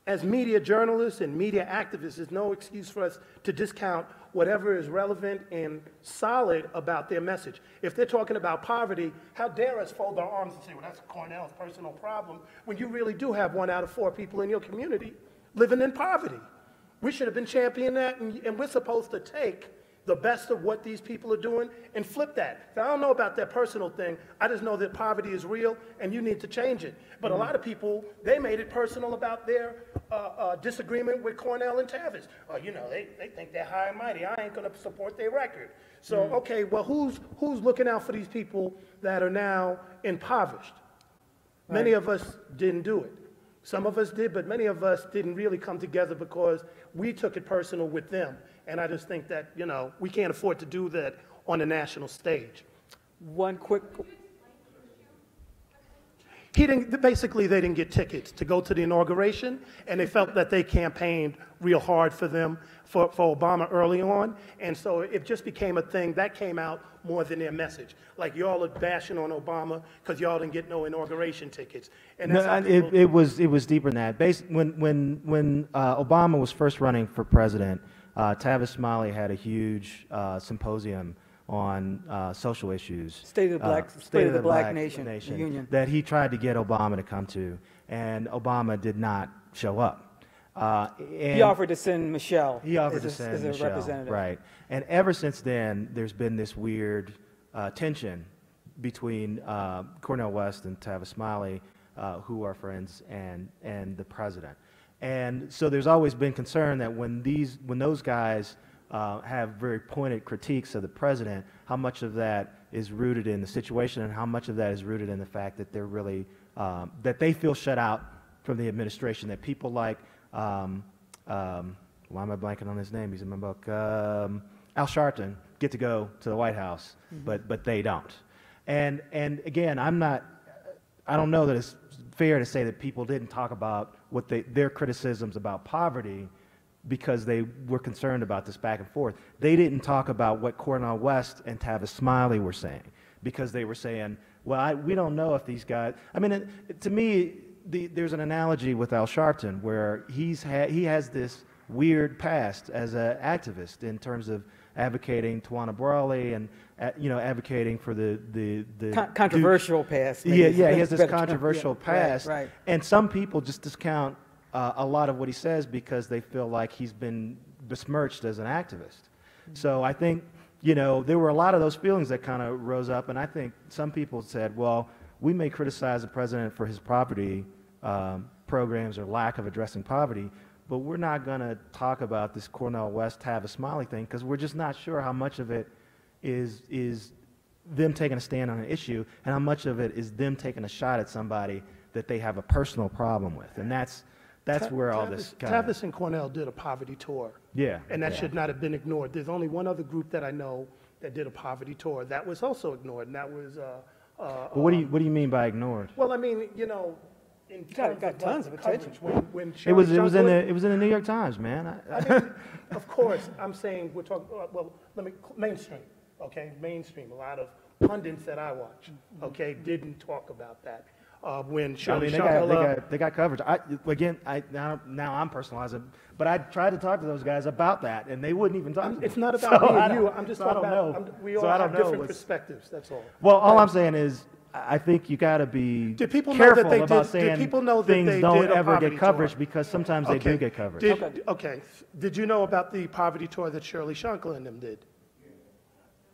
as media journalists and media activists, there's no excuse for us to discount whatever is relevant and solid about their message. If they're talking about poverty, how dare us fold our arms and say, well, that's Cornell's personal problem, when you really do have 1 out of 4 people in your community living in poverty. We should have been championing that, and we're supposed to take the best of what these people are doing and flip that. Now, I don't know about that personal thing. I just know that poverty is real and you need to change it. But a lot of people, they made it personal about their disagreement with Cornell and Tavis. You know, they think they're high and mighty. I ain't gonna support their record. So, okay, well, who's looking out for these people that are now impoverished? Right. Many of us didn't do it. Some of us did, but many of us didn't really come together because we took it personal with them. And I just think that, you know, we can't afford to do that on the national stage. One quick... Basically, they didn't get tickets to go to the inauguration, and they felt that they campaigned real hard for them, for Obama early on, and so it just became a thing that came out more than their message. Like, y'all are bashing on Obama because y'all didn't get no inauguration tickets. And that's how people... it was deeper than that. When Obama was first running for president, Tavis Smiley had a huge symposium on social issues. State of the Black Nation Union. That he tried to get Obama to come to, and Obama did not show up. He offered to send Michelle. He offered to send as a Michelle, representative. right. And ever since then, there's been this weird tension between Cornel West and Tavis Smiley, who are friends, and the president. And so there's always been concern that when those guys have very pointed critiques of the president, how much of that is rooted in the situation and how much of that is rooted in the fact that they're really, that they feel shut out from the administration, that people like, why am I blanking on his name? He's in my book, Al Sharpton get to go to the White House, but they don't. And again, I don't know that it's fair to say that people didn't talk about their criticisms about poverty because they were concerned about this back and forth. They didn't talk about what Cornel West and Tavis Smiley were saying, because they were saying, well, we don't know if these guys, I mean, to me, there's an analogy with Al Sharpton where he has this weird past as an activist in terms of advocating Tawana Brawley and advocating for the controversial past. Yeah, he has this controversial past, right. And some people just discount a lot of what he says because they feel like he's been besmirched as an activist. So I think there were a lot of those feelings that kind of rose up, and I think some people said, well, we may criticize the president for his poverty programs or lack of addressing poverty, but we're not going to talk about this Cornel West Tavis Smiley thing because we're just not sure how much of it is them taking a stand on an issue and how much of it is them taking a shot at somebody that they have a personal problem with. And That's where all this kind of... Tavis and Cornell did a poverty tour. Yeah. And that should not have been ignored. There's only one other group that I know that did a poverty tour that was also ignored, and that was... But what do you mean by ignored? Well, I mean, you know, in terms got tons of attention. when It was Shirley it was in the New York Times, man. I mean, of course, I'm saying we're talking, well, mainstream, okay? Mainstream. A lot of pundits that I watch, okay, didn't talk about that. When Shirley they got coverage. Now I'm personalizing, but I tried to talk to those guys about that, and they wouldn't even talk to me. It's not about me and you. I'm just so talking about, we all have different perspectives, that's all. Well, all I'm saying is, I think you got to be careful about saying things don't ever get coverage because sometimes they do get coverage. Okay. Did you know about the poverty tour that Shirley Shankla and them did?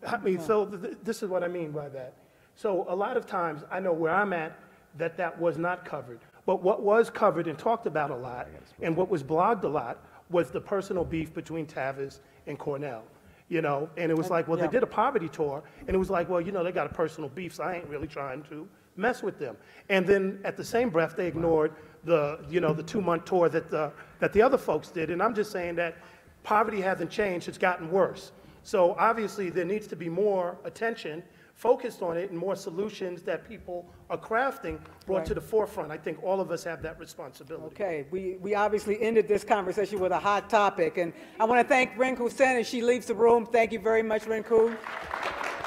I mean, so this is what I mean by that. So a lot of times, I know where I'm at, that was not covered. But what was covered and talked about a lot, and what was blogged a lot, was the personal beef between Tavis and Cornell. You know, and it was like, well, they did a poverty tour, and it was like, well, you know, they got a personal beef, so I ain't really trying to mess with them. And then at the same breath, they ignored the 2-month tour that the other folks did. And I'm just saying that poverty hasn't changed, it's gotten worse. So obviously there needs to be more attention focused on it and more solutions that people are crafting brought to the forefront. I think all of us have that responsibility. Okay, we obviously ended this conversation with a hot topic, and I want to thank Rinku Sen as she leaves the room. Thank you very much, Rinku.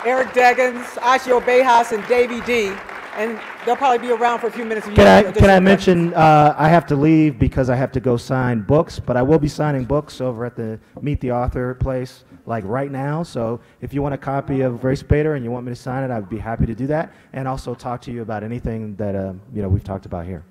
Eric Deggans, Achy, Obejas, and Davey D. And they'll probably be around for a few minutes. Can I mention, I have to leave because I have to go sign books, but I will be signing books over at the Meet the Author place, like right now. So if you want a copy of Race Baiter and you want me to sign it, I would be happy to do that, and also talk to you about anything that we've talked about here.